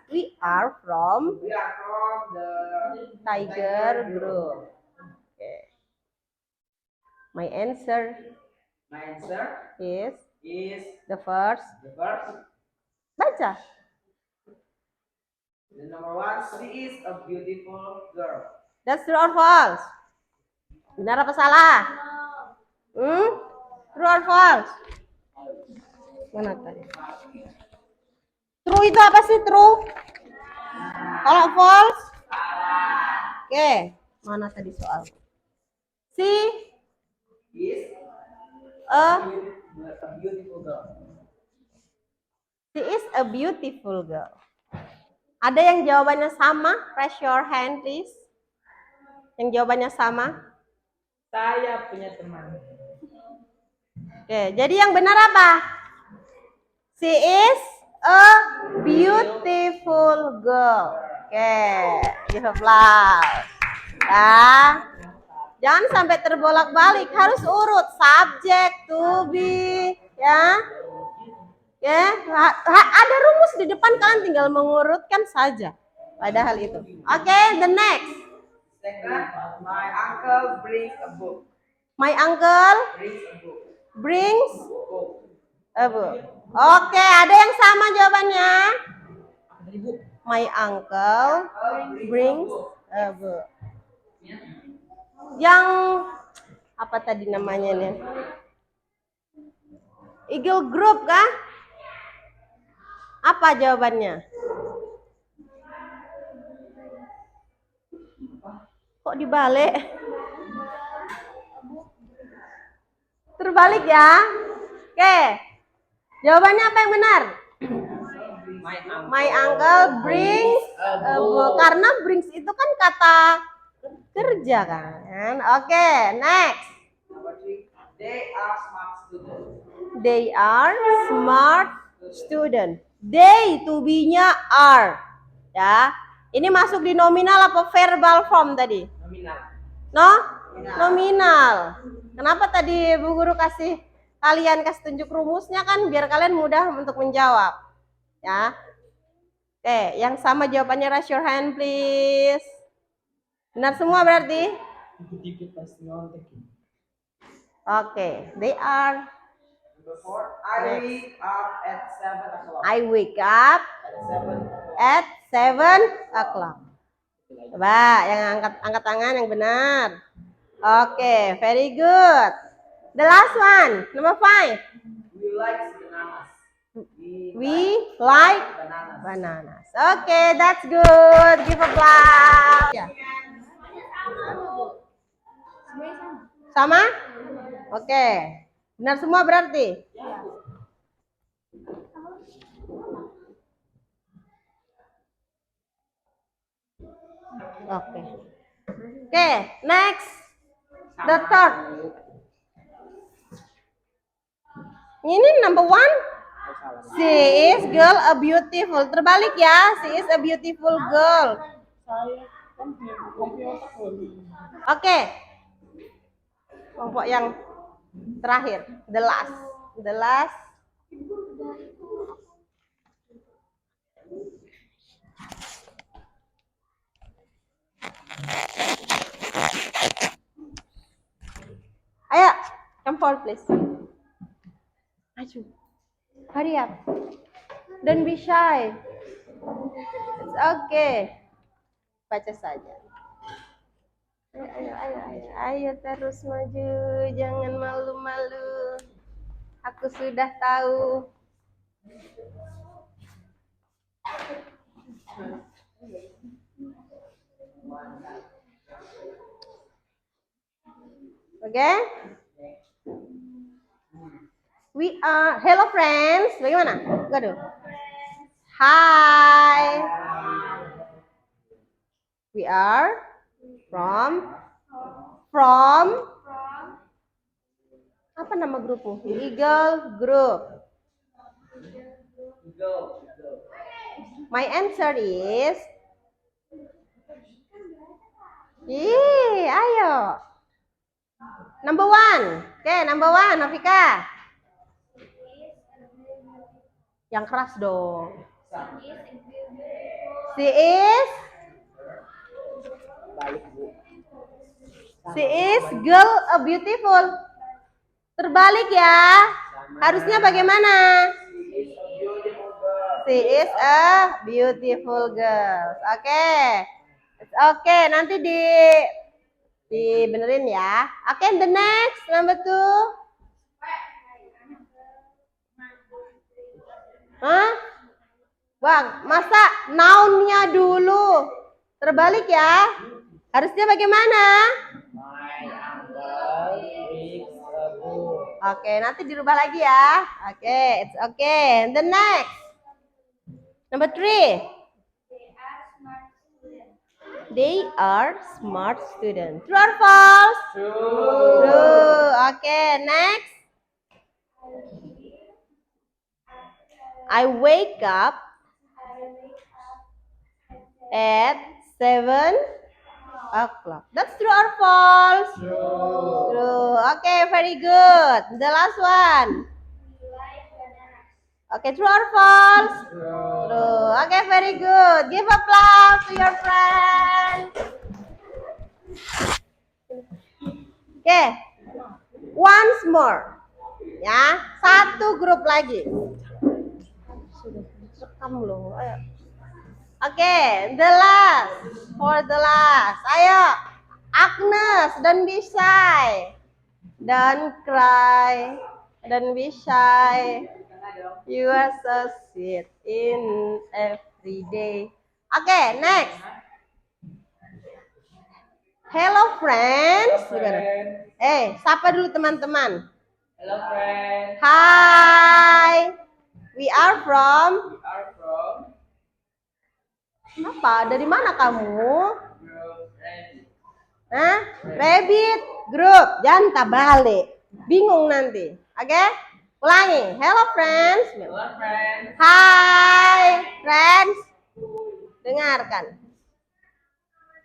We are from
We are from the
Tiger Group. Okay. My answer
My answer
is
is
the first.
the first.
Baca.
The number 1, she is a beautiful girl.
That's true or false? Benar apa salah? True or false? Mana tadi? True itu apa sih true? Kalau false? Oke. Mana tadi soal? She
Is
a
a beautiful girl.
She is a beautiful girl. Ada yang jawabannya sama? Raise your hand, please. Yang jawabannya sama?
Saya punya teman.
Oke, jadi yang benar apa? She is a beautiful girl. Oke, give applause. Ya. Jangan sampai terbolak-balik, harus urut subjek, to be, ya. Ya, ada rumus di depan, kalian tinggal mengurutkan saja. Padahal itu. Oke, the next.
Second, my uncle brings a book.
My uncle
Brings a book.
brings
Book.
a book. Oke, ada yang sama jawabannya. My uncle brings a book. Yang apa tadi namanya nih? Eagle Group kah? Apa jawabannya? Kok dibalik? Terbalik ya? Oke. Jawabannya apa yang benar? My uncle brings a book. Karena brings itu kan kata kerja kan? Oke, next.
Number 3, they are smart students.
They are smart student. They to be-nya are. Ya. Ini masuk di nominal apa verbal form tadi?
Nominal.
No? Nominal. Kenapa tadi Bu Guru kasih kalian tunjuk rumusnya kan biar kalian mudah untuk menjawab. Ya. Oke, yang sama jawabannya raise your hand please. Benar semua berarti? Oke, they are.
Number 4, I wake up at 7 o'clock.
I wake up
At 7
at 7 o'clock. Coba yang angkat tangan yang benar. Oke, very good. The last one, number 5.
We like bananas.
We like
Bananas.
bananas. Oke, that's good. Give applause. Ya. Sama? Oke. Benar semua berarti? Oke. Oke, next. The third. Ini number 1. She is girl a beautiful. Terbalik ya. She is a beautiful girl. Oke. Kelompok yang terakhir. The last. The last. Ayo, come forward please. Maju. Hurry up. Don't be shy. It's okay. Baca saja. Ayo terus maju. Jangan malu-malu. Aku sudah tahu. Oke? We are, hello friends, bagaimana? Gaduh. Hi. We are from apa nama grupmu? Eagle Group. My answer is ayo. Number 1. Oke, number 1, Nafika. Yang keras dong. She is girl a beautiful. Terbalik ya. Harusnya bagaimana? She is a beautiful girl. Oke. Oke, nanti dibenerin ya. Oke, the next number 2. Hah? Bang, masa noun-nya dulu? Terbalik ya. Harusnya bagaimana? Oke, nanti dirubah lagi ya. Oke, it's okay. The next. Number 3. They are smart students. True or false? True. Oke, next. I wake up at 7 o'clock. That's true or false? True. Okay, very good. The last one. Okay, true or false? True. Okay, very good. Give applause to your friend. Okay, once more. Ya, satu grup lagi. Sudah rekam loh. Ayo. Okay, the last. For the last. Ayo. Agnes, don't be shy. Don't cry. Don't be shy. You are so sweet in every day. Okay, next. Hello friends. Gimana? Sapa dulu teman-teman.
Hello friends.
Hi. We are from.
We are from
Apa? Dari mana kamu?
Group Rabbit.
Hah? Rabbit group. Jangan balik. Bingung nanti. Oke? Ulangi. Hello friends.
Hello friends.
Hi friends. Dengarkan.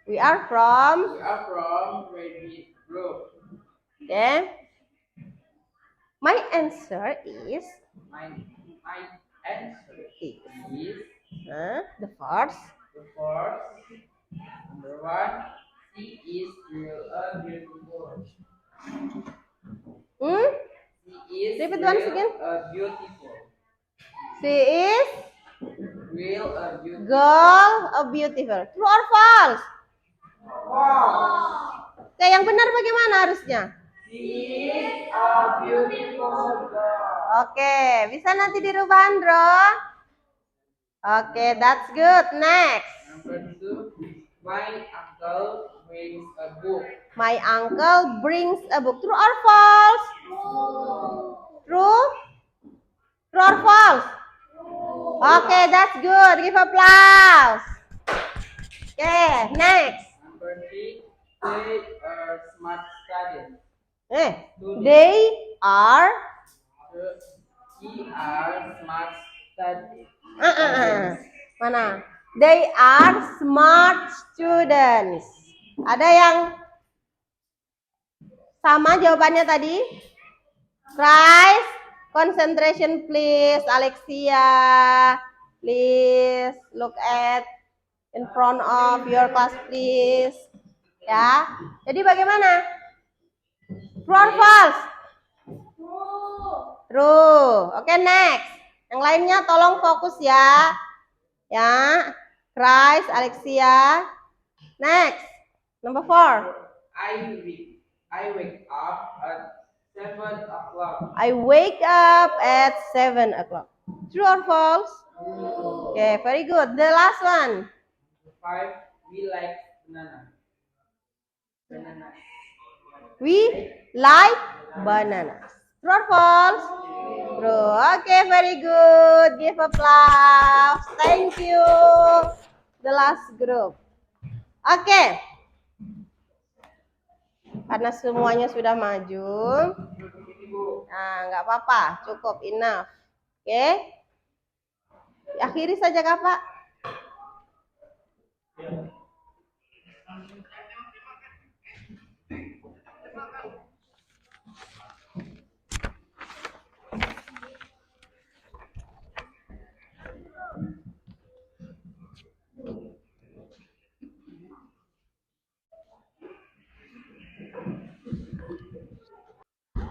We are from.
We are from Rabbit Group.
Okay. My answer is.
My answer is
The first.
the first. Number one. She is real beautiful. She is
Repeat
real
once again.
beautiful.
She is
Real beautiful.
girl beautiful. True or false? Oke, yang benar bagaimana harusnya?
She is a beautiful girl.
Oke, bisa nanti dirubah Andro. Oke, that's good. Next.
Number two. My uncle brings a book.
My uncle brings a book. True or false? True? True or false? Oke, that's good. Give applause. Oke, next.
Number three. They are smart students.
They are.
He are smart studies.
Mana? They are smart students. Ada yang sama jawabannya tadi? Rise, concentration please, Alexia. Please look at in front of your class please. Ya. Jadi bagaimana? True or false? True. Oke, next. Yang lainnya tolong fokus ya. Ya. Christ, Alexia. Next. Number 4.
I wake up at 7 o'clock.
I wake up at 7 o'clock. True or false? Okay, very good. The last one.
5. We like banana. Banana.
We like bananas. True or false? True. Okay, very good. Give applause. Thank you. The last group. Okay. Karena semuanya sudah maju. Nah, nggak apa-apa. Cukup, enough. Oke. Akhiri saja, Kak, Pak.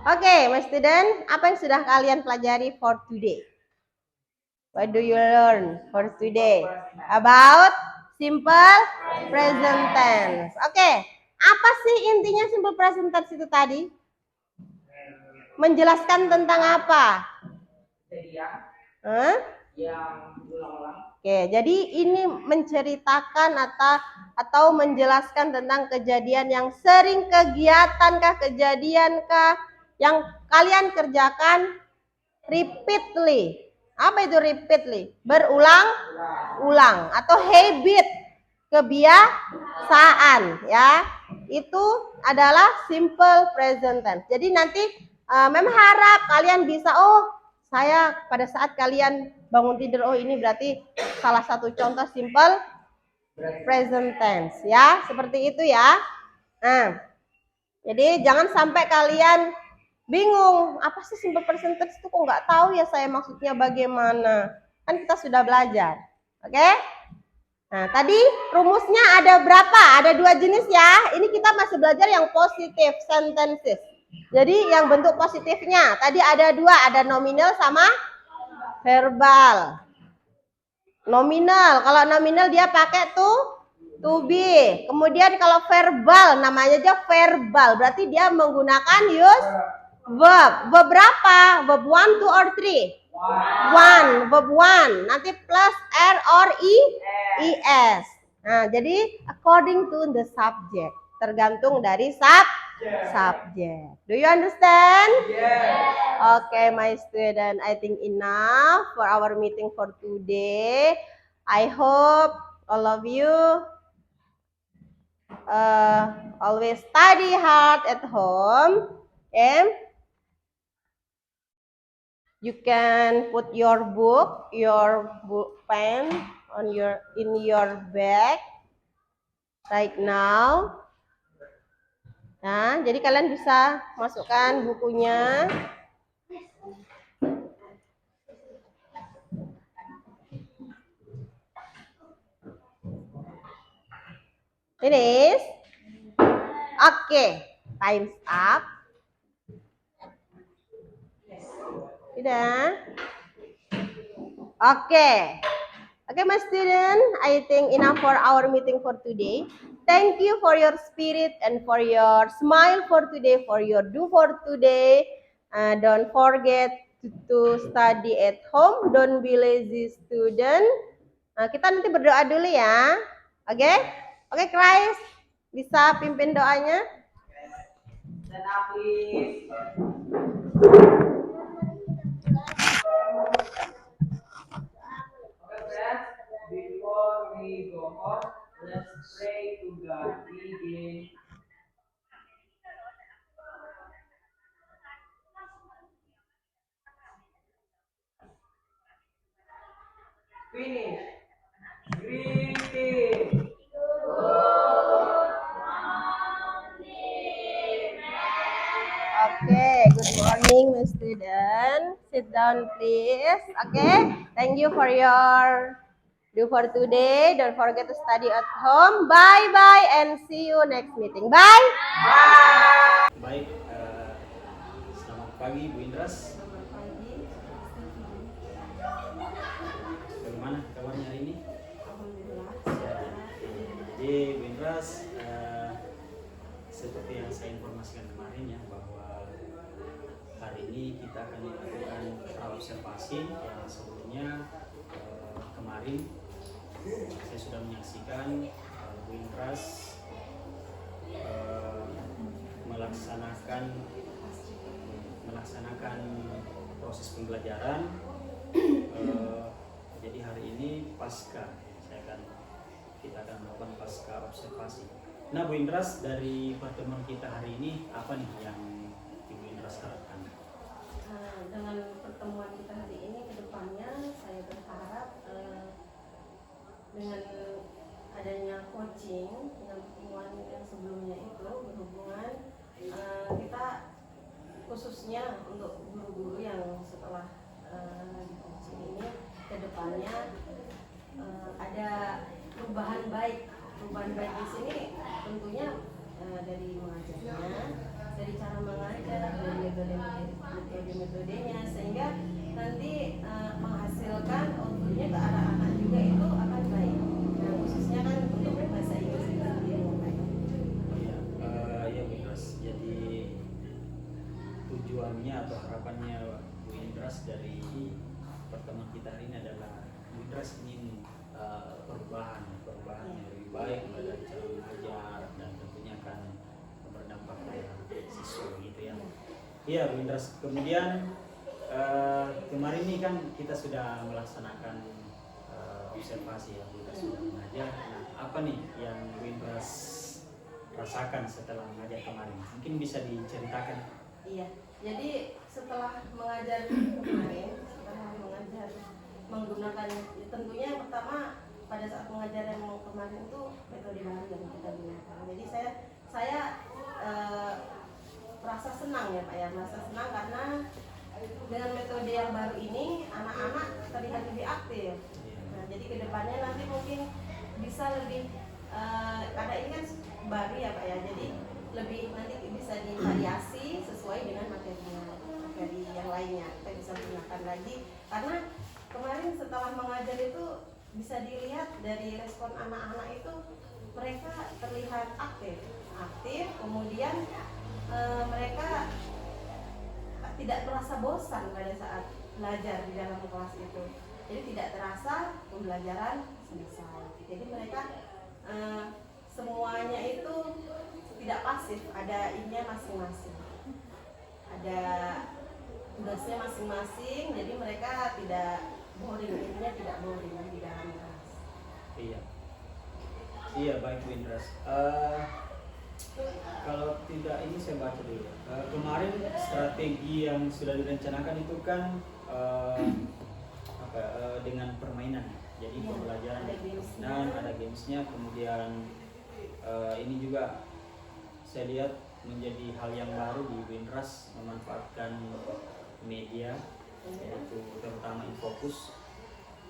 Oke, my student, apa yang sudah kalian pelajari for today? What do you learn for today? About simple present tense. Oke, apa sih intinya simple present tense itu tadi? Menjelaskan tentang apa?
Yang ulang-ulang.
Oke, jadi ini menceritakan atau menjelaskan tentang kejadian yang sering kejadian yang kalian kerjakan repeatedly. Apa itu repeatedly? Berulang-ulang atau habit, kebiasaan ya. Itu adalah simple present tense. Jadi nanti memang harap kalian bisa saya pada saat kalian bangun tidur, oh ini berarti salah satu contoh simple present tense ya, seperti itu ya. Nah, jadi jangan sampai kalian bingung, apa sih simple present tense itu, kok nggak tahu ya saya maksudnya bagaimana. Kan kita sudah belajar. Oke? Nah, tadi rumusnya ada berapa? Ada 2 jenis ya. Ini kita masih belajar yang positive sentences. Jadi yang bentuk positifnya tadi ada 2, ada nominal sama verbal. Nominal, kalau nominal dia pakai to be. Kemudian kalau verbal, namanya aja verbal, berarti dia menggunakan use verb. Verb berapa? Verb 1, 2, or 3? 1, verb 1. Nanti plus r or es. Nah, jadi according to the subject. Tergantung dari subject. Do you understand? Okay, my student, I think enough for our meeting for today. I hope all of you always study hard at home. Okay? You can put your book pen in your bag right now. Nah, jadi kalian bisa masukkan bukunya. Finish? Okay, time's up. Sudah? Okay. Okay, my student, I think enough for our meeting for today. Thank you for your spirit and for your smile for today, for your do for today. Don't forget to study at home. Don't be lazy student. Kita nanti berdoa dulu ya. Oke? Oke, Chris. Bisa pimpin doanya?
Stand up, please. Okay, friends. Before we go home, let's pray to God. Begin. Finish. Greeting.
Okay, good morning, my student. Sit down, please. Okay, thank you for your do for today. Don't forget to study at home. Bye bye and see you next meeting. Bye.
Baik, selamat pagi Bu Indras. Bagaimana kabarnya hari ini? Jadi Bu Indras, seperti yang saya informasikan kemarin ya, bahwa hari ini kita akan melakukan observasi yang sebelumnya kemarin saya sudah menyaksikan Bu Indras melaksanakan proses pembelajaran. Jadi hari ini kita akan melakukan pasca observasi. Nah, Bu Indras, dari pertemuan kita hari ini apa nih yang Ibu Indras harapkan?
Dengan pertemuan kita hari ini, ke depannya saya berharap dengan adanya coaching, dengan pertemuan yang sebelumnya itu berhubungan, kita khususnya untuk guru-guru yang setelah di coaching ini, ke depannya ada perubahan baik. Perubahan baik di sini tentunya dari mengajarnya, dari cara mengajar, dari metode-metodenya, sehingga nanti menghasilkan outputnya ke anak-anak juga itu akan baik. Nah, khususnya kan untuk bahasa Inggris itu sendiri.
Ya Bu Indras, jadi tujuannya atau harapannya Bu Indras dari pertemuan kita hari ini adalah Bu Indras ingin perubahan yang lebih baik mulai dari cara mengajar dan tentunya akan berdampak pada siswa gitu ya. Iya Bu Indras, kemudian kemarin ini kan kita sudah melaksanakan observasi ya, Bu Indras sudah mengajar. Nah, apa nih yang Bu Indras rasakan setelah mengajar kemarin? Mungkin bisa diceritakan.
Iya, jadi setelah mengajar kemarin setelah mengajar menggunakan tentunya yang pertama pada saat mengajar yang kemarin itu metode baru yang kita gunakan. Jadi saya merasa senang ya Pak ya, merasa senang karena dengan metode yang baru ini anak-anak terlihat lebih aktif. Nah, jadi kedepannya nanti mungkin bisa lebih karena ini kan baru ya Pak ya, jadi lebih nanti bisa divariasi sesuai dengan materi yang lainnya. Kita bisa gunakan lagi karena kemarin setelah mengajar itu bisa dilihat dari respon anak-anak itu mereka terlihat aktif, kemudian mereka tidak merasa bosan pada saat belajar di dalam kelas itu. Jadi tidak terasa pembelajaran selesai. Jadi mereka semuanya itu tidak pasif, ada ininya masing-masing, ada tugasnya masing-masing. Jadi mereka tidak boring, ininya tidak boring di dalam kelas.
Iya, baik Bu Indras. Kalau tidak ini saya baca dulu. Kemarin strategi yang sudah direncanakan itu kan dengan permainan. Jadi
Iya,
pembelajaran
ada
dan ada gamesnya. Kemudian ini juga saya lihat menjadi hal yang baru di Bu Indras memanfaatkan media, yaitu terutama Infocus.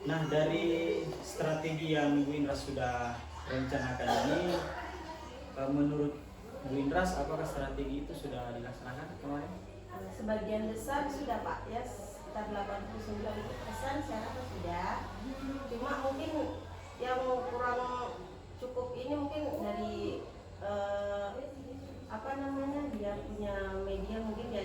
Nah, dari strategi yang Bu Indras sudah rencanakan ini, menurut Bu Indras apakah strategi itu sudah dilaksanakan kemarin?
Sebagian besar sudah Pak ya, sekitar 89% saya rasa sudah. Cuma mungkin yang kurang cukup ini mungkin dari dia punya media mungkin ya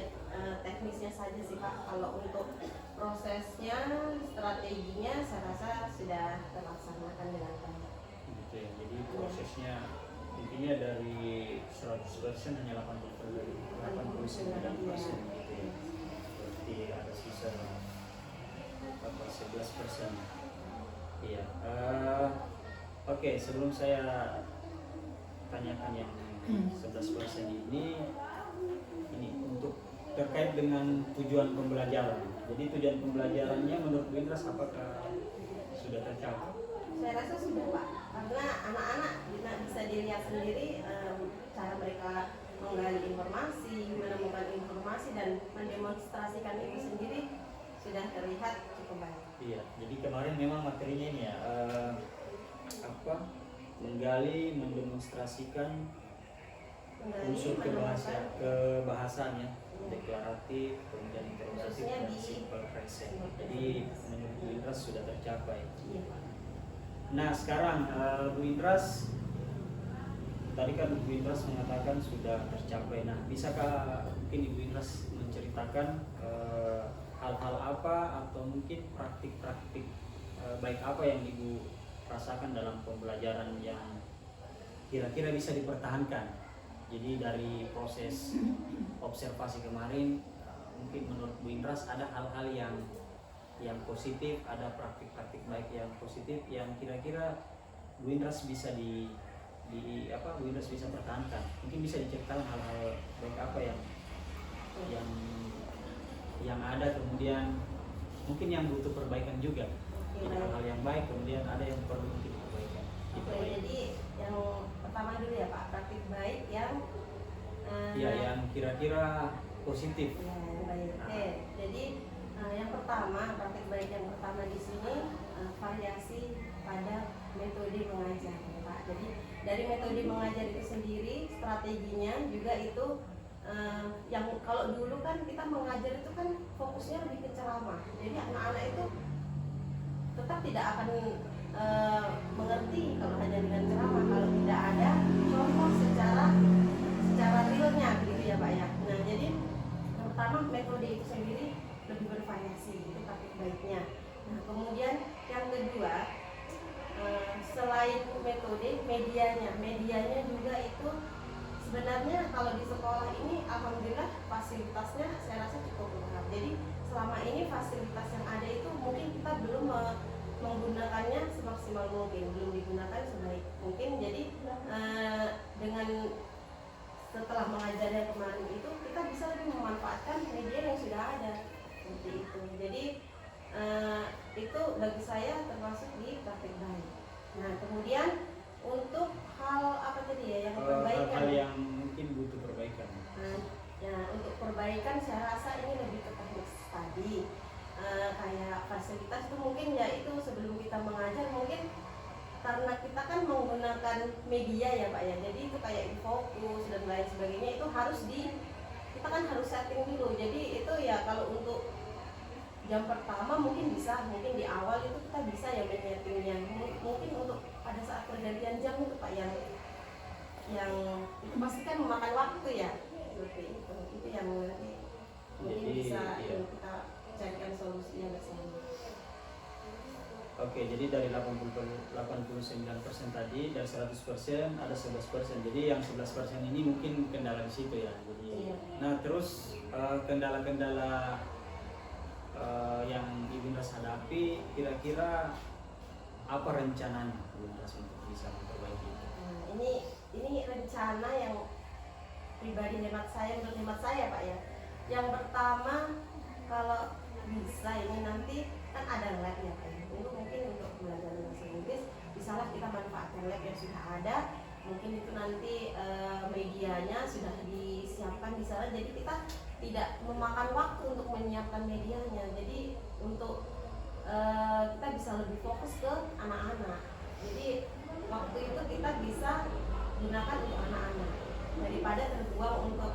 teknisnya saja sih Pak. Kalau untuk prosesnya, strateginya saya rasa sudah terlaksanakan dengan baik.
Gitu ya, jadi prosesnya intinya dari 100% hanya 89% gitu ya. Berarti ada sisa 11%. Iya. Oke, sebelum saya tanyakan yang 11% ini untuk terkait dengan tujuan pembelajaran. Jadi tujuan pembelajarannya menurut Bu Indras apakah sudah tercapai?
Saya rasa sudah Pak, karena anak-anak bisa dilihat sendiri cara mereka menggali informasi, menemukan informasi dan mendemonstrasikan itu sendiri sudah terlihat cukup baik.
Iya, jadi kemarin memang materinya ini ya menggali, mendemonstrasikan unsur kebahasaan ya, deklaratif, kemudian interrogatif dan simple present. Jadi menurut Bu Indras sudah tercapai.
Iya.
Nah sekarang Bu Indras, tadi kan Bu Indras mengatakan sudah tercapai. Nah bisakah mungkin Ibu Indras menceritakan hal-hal apa atau mungkin praktik-praktik baik apa yang Ibu rasakan dalam pembelajaran yang kira-kira bisa dipertahankan? Jadi dari proses observasi kemarin, mungkin menurut Bu Indras ada hal-hal yang positif, ada praktik-praktik baik yang positif yang kira-kira Bu Indras bisa Bu Indras bisa pertahankan. Mungkin bisa diceritakan hal-hal baik apa yang ada, kemudian mungkin yang butuh perbaikan juga. Ada hal-hal yang baik, kemudian ada yang perlu mungkin perbaikan.
Jadi yang pertama dulu ya Pak, praktik baik yang
yang kira-kira positif.
Ya, yang baik. Oke. Jadi yang pertama, praktik baik yang pertama di sini variasi pada metode mengajar ya Pak. Jadi dari metode mengajar itu sendiri, strateginya juga itu yang kalau dulu kan kita mengajar itu kan fokusnya lebih ke ceramah. Jadi anak-anak itu tetap tidak akan mengerti kalau hanya dengan ceramah, kalau tidak ada contoh secara realnya gitu ya Pak ya. Nah jadi yang pertama metode itu sendiri lebih bervariasi, itu praktik baiknya. Nah kemudian yang kedua, selain metode, medianya juga itu sebenarnya kalau di sekolah ini alhamdulillah fasilitasnya saya rasa cukup lengkap. Jadi selama ini fasilitas yang ada itu mungkin kita belum menggunakannya semaksimal mungkin, belum digunakan sebaik mungkin. Jadi dengan setelah mengajar yang kemarin itu kita bisa lebih memanfaatkan media yang sudah ada seperti itu. Jadi Itu bagi saya termasuk di praktik baik. Nah kemudian untuk hal apa tadi ya yang perbaikan.
Hal-hal yang mungkin butuh perbaikan.
Nah, ya untuk perbaikan saya rasa ini lebih ke teknis tadi. Kayak fasilitas itu mungkin ya itu sebelum kita mengajar mungkin karena kita kan menggunakan media ya Pak ya, jadi itu kayak fokus dan lain sebagainya itu harus kita kan harus setting dulu. Jadi itu ya kalau untuk jam pertama mungkin di awal itu kita bisa ya menyetingnya. Mungkin untuk pada saat pergantian jam itu Pak yang itu pasti kan memakan waktu ya, seperti itu yang mungkin
Jadi,
bisa
iya.
kita carikan solusinya bersama.
Oke, jadi dari 89% tadi, dari 100% ada 11%. Jadi yang 11% ini mungkin kendala di situ ya. Jadi,
Iya.
nah terus kendala-kendala yang Ibu Indras hadapi, kira-kira apa rencananya Ibu Indras untuk bisa memperbaiki itu?
Nah, ini rencana yang pribadi menurut hemat saya Pak ya. Yang pertama kalau bisa ini nanti kan ada lab ya Pak ya. Untuk mungkin untuk pembelajaran bahasa Inggris bisalah kita manfaatkan lab yang sudah ada. Mungkin itu nanti medianya sudah disiapkan di sana, jadi kita tidak memakan waktu untuk menyiapkan medianya. Jadi untuk kita bisa lebih fokus ke anak-anak. Jadi waktu itu kita bisa gunakan untuk anak-anak daripada terbuang untuk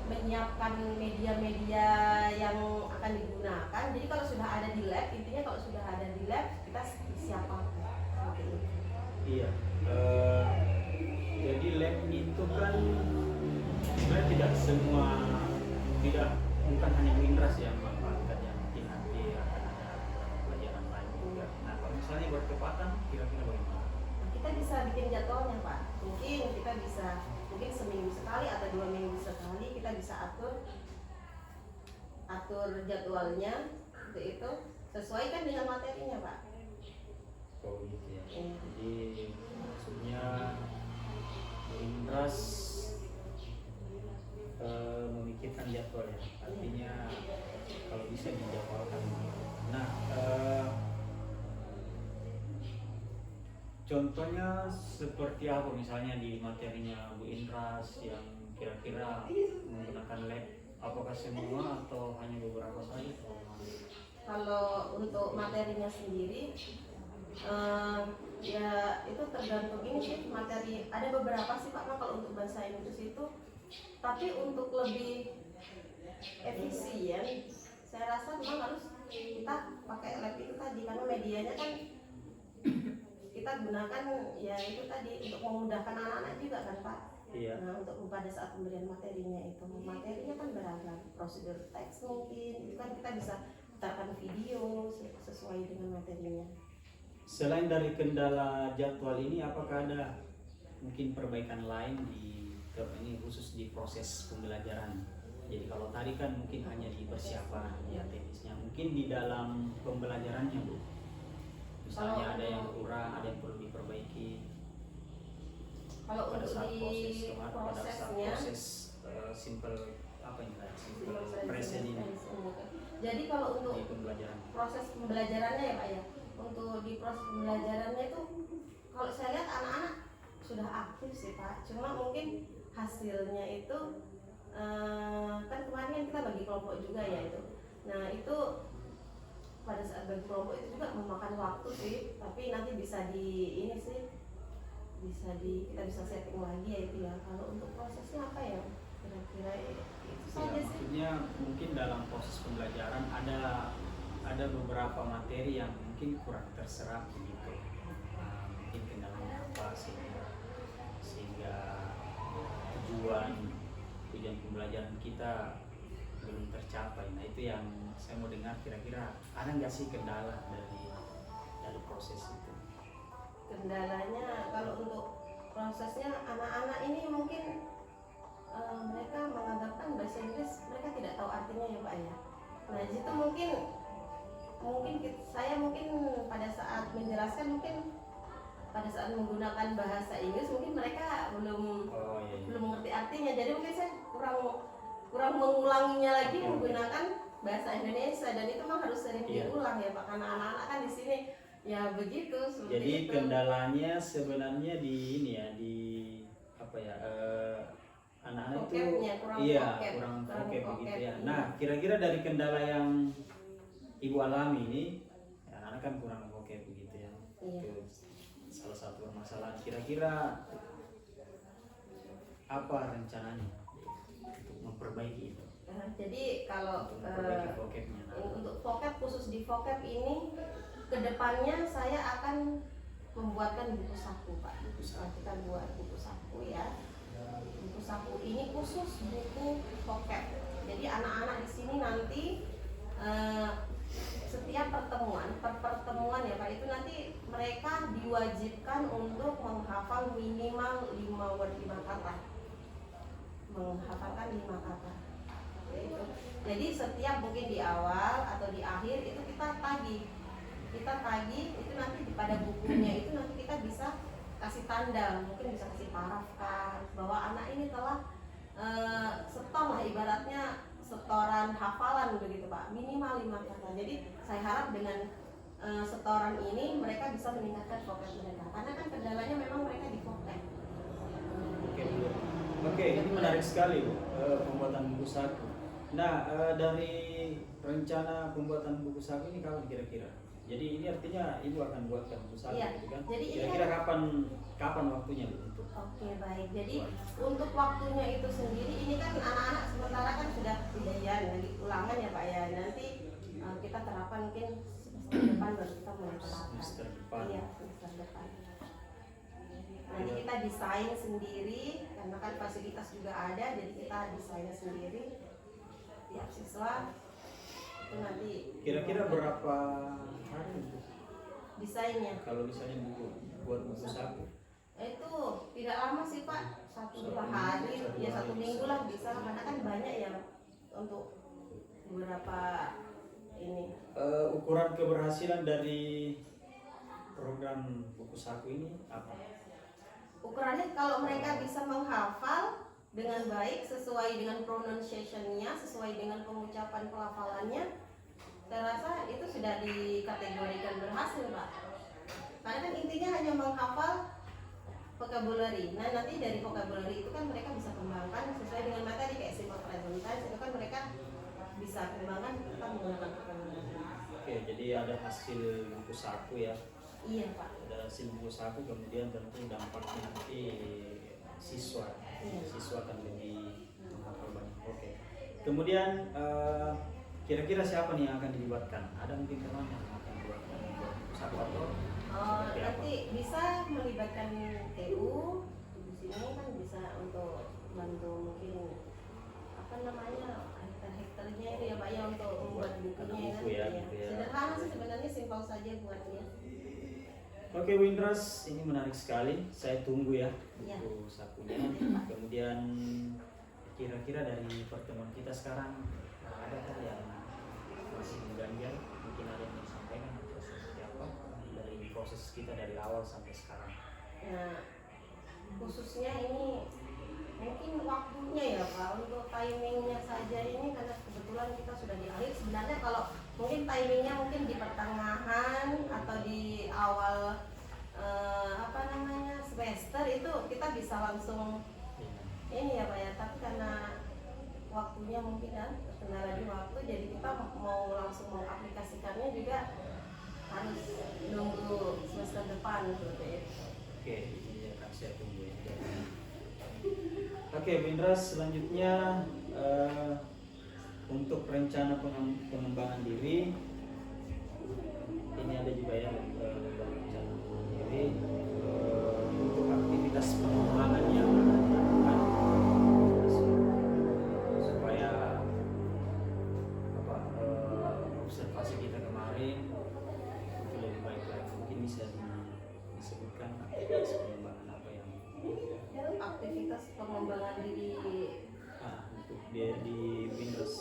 menyiapkan media-media yang akan digunakan. Jadi kalau sudah ada di lab, intinya kalau sudah ada di lab kita siapkan seperti itu.
Iya. Jadi lab itu kan sebenarnya tidak bukan hanya Bu Indras yang memanfaatkan, yang mungkin nanti akan ada pelajaran lain juga. Nah kalau misalnya bertepatan kira-kira bagaimana?
Kita bisa bikin jadwalnya Pak. Mungkin seminggu sekali atau 2 minggu sekali kita bisa atur jadwalnya itu sesuaikan dengan materinya Pak.
Oh gitu ya.
Iya.
Jadi maksudnya Bu Indras memikirkan jadwal ya. Artinya kalau bisa dijadwalkan. Nah contohnya seperti apa misalnya di materinya Bu Indras yang kira-kira menggunakan lab, apakah semua atau hanya beberapa saja?
Kalau untuk materinya sendiri ya itu tergantung ini sih materi. Ada beberapa sih Pak kalau untuk bahasa Inggris itu, tapi untuk lebih efisien saya rasa memang harus kita pakai lab itu tadi karena medianya kan kita gunakan ya itu tadi untuk memudahkan anak-anak juga kan Pak.
Iya.
Nah untuk pada saat pemberian materinya kan beragam, prosedur teks mungkin itu kan kita bisa putarkan video sesuai dengan materinya.
Selain dari kendala jadwal ini, apakah ada mungkin perbaikan lain ini khusus di proses pembelajaran? Jadi kalau tadi kan mungkin hanya di persiapan ya teknisnya, mungkin di dalam pembelajarannya Bu. Misalnya ada yang kurang, ada yang perlu diperbaiki.
Kalau
Pada
untuk
saat
di
proses kemarin, pada saat
prosesnya
proses simple apa ini tadi, simple present ini
jadi kalau untuk
di pembelajaran.
proses pembelajarannya ya Pak ya, untuk di proses pembelajarannya itu kalau saya lihat anak-anak sudah aktif sih Pak, cuma mungkin hasilnya itu kan kemarin kan kita bagi kelompok juga ya itu. Nah itu pada saat bagi kelompok itu juga memakan waktu sih, tapi nanti bisa kita bisa setting lagi ya itu ya. Kalau untuk prosesnya apa ya kira-kira itu saja sih.
Maksudnya mungkin dalam proses pembelajaran ada beberapa materi yang mungkin kurang terserap begitu. Mungkin kendalanya apa sehingga tujuan pembelajaran kita belum tercapai. Nah itu yang saya mau dengar, kira-kira ada nggak sih kendala dari proses itu?
Kendalanya kalau untuk prosesnya anak-anak ini mungkin mereka menganggapkan bahasa Inggris mereka tidak tahu artinya ya Pak ya. Nah di situ mungkin saya pada saat menjelaskan pada saat menggunakan bahasa Inggris mungkin mereka belum mengerti artinya. Jadi mungkin saya kurang mengulanginya lagi menggunakan bahasa Indonesia, dan itu kan harus sering
Iya.
diulang ya Pak, karena anak-anak kan di sini ya begitu seperti
Jadi
itu.
kendalanya sebenarnya di ini ya, di apa ya, anak-anak itu
Vocabnya, kurang
iya
vocab,
kurang
kurang
vocab
vocab,
begitu ya.
iya.
Nah, kira-kira dari kendala yang ibu alami ini, ya, anak-anak kan kurang vocab begitu ya.
Iya.
Itu salah satu permasalahan. Kira-kira apa rencananya untuk memperbaiki itu?
Jadi kalau
Untuk memperbaiki vocabnya. Nah,
untuk vocab, khusus di vocab ini kedepannya saya akan membuatkan buku saku Pak.
Buku saku.
Nah, kita buat buku saku ya. Buku saku ini khusus buku vocab. Jadi anak-anak di sini nanti setiap pertemuan ya Pak, itu nanti mereka diwajibkan untuk menghafal minimal 5 kata. Menghafalkan 5 kata. Itu. Jadi setiap mungkin di awal atau di akhir itu kita tagih itu nanti pada bukunya itu nanti kita bisa kasih tanda, mungkin bisa kasih parafkan bahwa anak ini telah setor lah, ibaratnya setoran hafalan begitu Pak, minimal 5 kata. Jadi saya harap dengan setoran ini mereka bisa meningkatkan vocab mereka, karena kan kendalanya memang mereka di vocab.
Oke, Bu. Oke, ini menarik sekali Bu, pembuatan buku saku. Nah, dari rencana pembuatan buku saku ini kapan kira-kira? Jadi ini artinya ibu akan buatkan buku saku,
Iya,
gitu kan?
jadi ini
Kira-kira kapan waktunya Bu untuk?
Oke, baik. Jadi untuk waktunya itu sendiri, ini kan anak-anak sementara kan sudah ujian lagi ulangan ya Pak ya. Nanti kita terapkan mungkin semester depan baru kita mulai terapkan.
Semester depan.
Iya, semester depan. Nanti kita desain sendiri, karena kan fasilitas juga ada, jadi kita desain sendiri. Tiap siswa itu nanti
Kira-kira berapa hari untuk
desainnya.
kalau misalnya buat buku saku?
Itu tidak lama sih Pak, 1-2 hari, ya 1 minggu lah bisa, karena kan banyak ya untuk beberapa ini.
Ukuran keberhasilan dari program buku saku ini apa?
Ukurannya kalau mereka bisa menghafal dengan baik, sesuai dengan pronunciation-nya, sesuai dengan pengucapan pelafalannya, saya rasa itu sudah dikategorikan berhasil Pak. Karena kan intinya hanya menghafal vocabulary. Nah nanti dari vocabulary itu kan mereka bisa kembangkan sesuai dengan materi kayak simple present tense, itu kan mereka bisa kembangkan kita menggunakan vocabulary.
Oke, jadi ada hasil buku saku ya.
Iya Pak.
Ada hasil buku saku, kemudian tentu dampaknya nanti siswa.
Iya.
Siswa akan lebih menghafal banyak. Oke. Kemudian kira-kira siapa nih yang akan dilibatkan? Ada mungkin teman yang akan buat buku saku atau seperti apa?
Nanti bisa melibatkan TU di sini kan, bisa untuk bantu mungkin apa namanya hektar-hektarnya itu ya Pak ya, untuk membuat bukunya kan.
Buku ya,
Iya.
gitu ya.
Sederhana sih sebenarnya, simpel saja buatnya.
Oke Windras, ini menarik sekali. Saya tunggu ya
Iya.
buku sakunya. Kemudian kira-kira dari pertemuan kita sekarang adakah yang masih mengganjal? Mungkin ada yang mau disampaikan atau seperti apa dari proses kita dari awal sampai sekarang?
Nah, khususnya ini mungkin waktunya ya Pak, untuk timingnya saja ini, karena kebetulan kita sudah di akhir. Sebenarnya kalau mungkin timingnya mungkin di pertengahan atau di awal apa namanya semester itu kita bisa langsung ini ya Pak ya, tapi karena waktunya mungkin kan kendala di waktu, jadi kita mau langsung mengaplikasikannya juga harus nunggu semester depan seperti itu.
Oke, ini akan saya tunggu ya. Oke, Windras, selanjutnya untuk rencana pengembangan diri ini ada juga ya, rencana pengembangan diri untuk aktivitas pengembangan yang akan dilakukan supaya observasi kita kemarin itu lebih baik lagi. Mungkin bisa disebutkan aktivitas pengembangan apa yang
Aktivitas pengembangan diri.
untuk di Windows.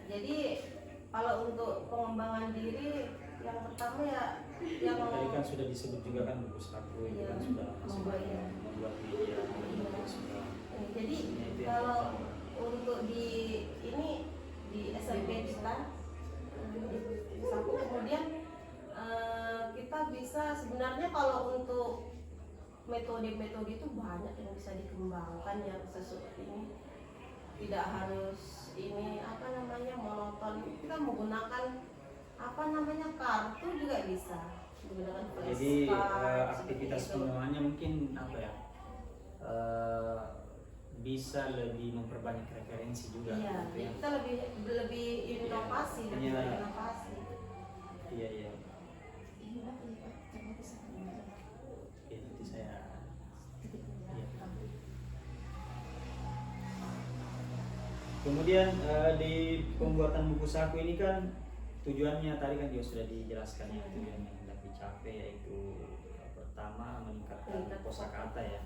Jadi kalau untuk pengembangan diri yang pertama ya yang
Tadi kan sudah disebut juga kan buku saku itu kan sudah membuat media sudah.
jadi
Itu yang
kalau
pertama.
untuk di ini di SMP kita. Saku kemudian kita bisa sebenarnya kalau untuk metode-metode itu banyak yang bisa dikembangkan yang sesuai ini, tidak harus ini apa namanya monoton. Kita menggunakan apa namanya kartu juga bisa menggunakan
Jadi
flashcard,
aktivitas
seperti itu.
pengembangannya mungkin apa ya? Bisa lebih memperbanyak referensi juga.
Iya,
gitu ya.
kita lebih inovasi, lebih
Iya.
berinovasi.
Iya iya. Ya, nanti saya. Iya. Kemudian di pembuatan buku saku ini kan tujuannya tadi kan juga sudah dijelaskan ya, tujuan yang hendak dicapai yaitu pertama meningkatkan kosakata ya.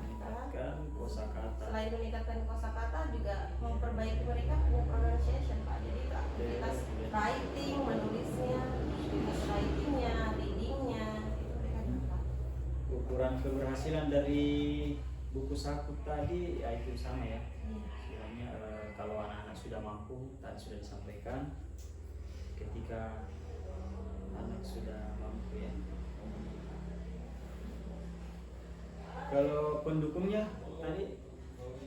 Meningkatkan kosakata.
Selain meningkatkan kosakata juga memperbaiki mereka punya pronunciation Pak. Jadi itu aktivitas writing, menulisnya, aktivitas writingnya, readingnya, itu mereka dapat.
Ukuran keberhasilan dari buku saku tadi ya itu sama ya.
Iya.
Istilahnya kalau anak-anak sudah mampu tadi sudah disampaikan, ketika anak sudah mampu ya. Kalau pendukungnya tadi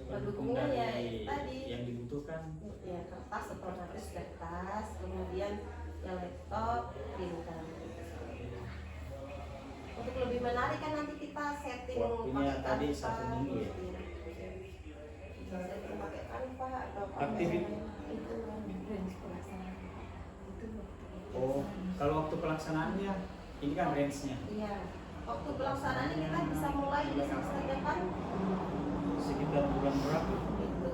Pendukungnya ya itu tadi.
yang dibutuhkan
Ya kertas, otomatis kertas, kemudian yang laptop, printer. Untuk lebih menarik kan nanti kita setting
Waktunya
pakai
tadi
Canva.
1 minggu ya?
Iya. Bisa setting pakai Canva atau
Aktivit-
Itu range pelaksanaan itu waktu
Oh, kalau waktu pelaksanaannya ini kan range-nya
Iya. Waktu pelaksanaannya kita bisa mulai di semester depan
sekitar bulan berapa?
itu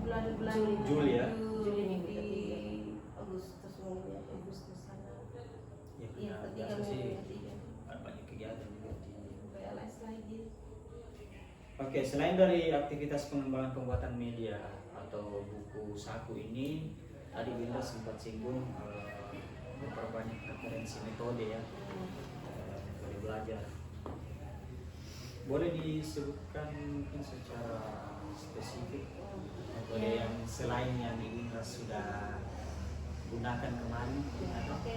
bulan-bulan
Juli ya?
Juli minggu di Agustus mungkin Agustusan.
Ya,
Iya,
karena
ketiga
biasa sih
minggu ketiga.
ada banyak kegiatan juga di.
PLS lagi.
Oke, selain dari aktivitas pengembangan pembuatan media atau buku saku ini, tadi Winda sempat singgung memperbanyak referensi metode ya, metode belajar. Boleh disebutkan mungkin secara spesifik metode yang selain yang Winda sudah gunakan kemarin?
Oke.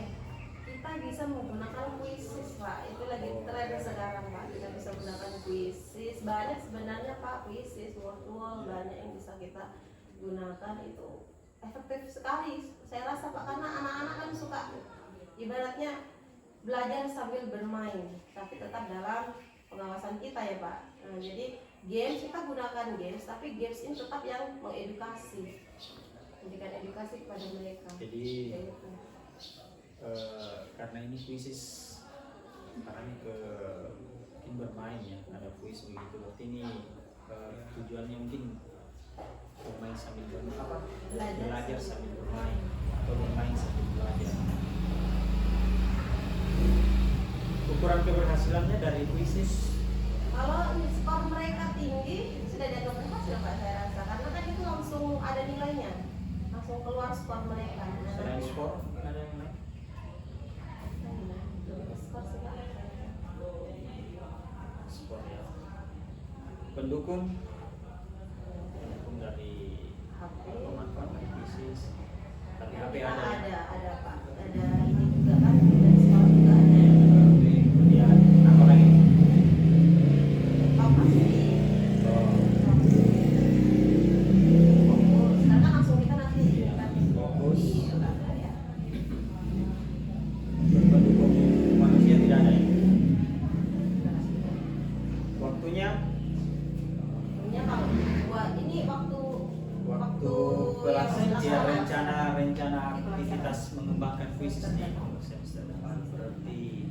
Kita bisa menggunakan quizzes Pak, itu lagi tren sekarang Pak. Kita bisa menggunakan quizzes, banyak sebenarnya Pak quizzes, word banyak yang bisa kita gunakan, itu efektif sekali. Saya rasa Pak karena anak-anak kan suka ibaratnya belajar sambil bermain, tapi tetap dalam pengawasan kita ya Pak. Nah, jadi games kita gunakan games, tapi games ini tetap yang mengedukasi, memberikan edukasi kepada mereka.
Jadi
Kayak gitu.
Karena ini kuisis karena ini ke mungkin bermain ya, ada kuis begitu, berarti ini tujuannya mungkin bermain sambil belajar sambil bermain atau bermain sambil belajar. Ukuran keberhasilannya dari kuisis
Kalau skor mereka tinggi sudah dianggap berhasil Pak saya rasa, karena kan itu langsung ada nilainya, langsung keluar skor mereka.
selain skor mungkin ada yang lain.
Skor sih Pak.
Skor ya. Pendukung dari
HP.
pemanfaatan kuisis dari HP
Kita
ada.
ada Pak, ada ini juga kan, dari skor juga ada.
Kemudian apa lagi?
Top pasti. Fokus, karena langsung kita nanti
Fokus.
Iya, ada ya.
Pendukung manusia tidak ada ya. Waktunya
Sebenarnya kalau buat ini waktu
pelaksanaan
yang
rencana aktivitas mengembangkan kuisis di semester depan berarti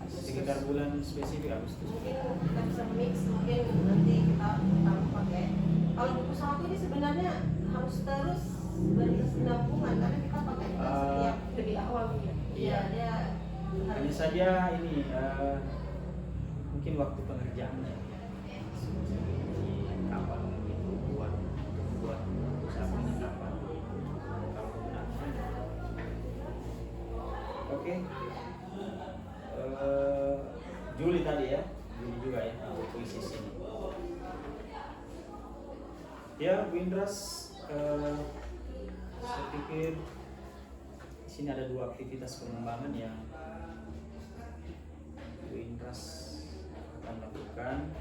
sekitar bulan spesifik Agustus.
mungkin kita bisa mix, mungkin nanti kita tambah pakai. Kalau buku saku ini sebenarnya harus terus berkesinambungan karena kita pakai setiap
lebih awal ya.
iya dia
Hanya saja ini mungkin waktu pengerjaannya kapan itu buat usaha ini kapan kalau menggunakan. Oke. Juli tadi ya, Juli juga ya, kuisis ini. Ya, Bu Indras, saya pikir di sini ada 2 aktivitas pengembangan yang Bu Indras akan lakukan.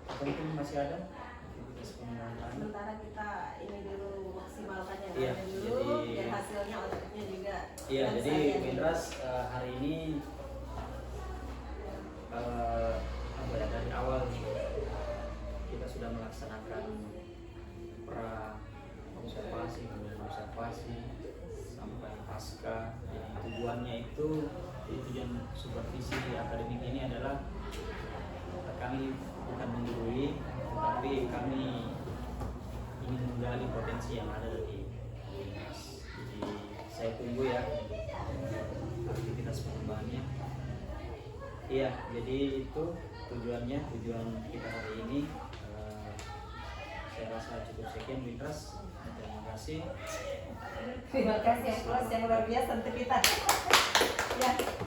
Atau mungkin masih ada aktivitas pengembangan lain?
Sementara kita ini dulu maksimalkan yang
Iya,
ada dulu,
jadi-
biar hasilnya outputnya juga.
Iya,
kan
jadi
saya
Bu Indras hari ini apa ya, dari awal kita sudah melaksanakan pra observasi, kemudian observasi sampai pasca. Jadi tujuannya itu, tujuan supervisi akademik ini adalah kami bukan menggurui, tetapi kami ingin menggali potensi yang ada dari Dinas. Jadi saya tunggu ya aktivitas pengembangannya. Iya, jadi itu tujuan kita hari ini. Saya rasa cukup sekian, Wintras. Terima kasih.
Terima kasih yang luar biasa untuk kita. Ya.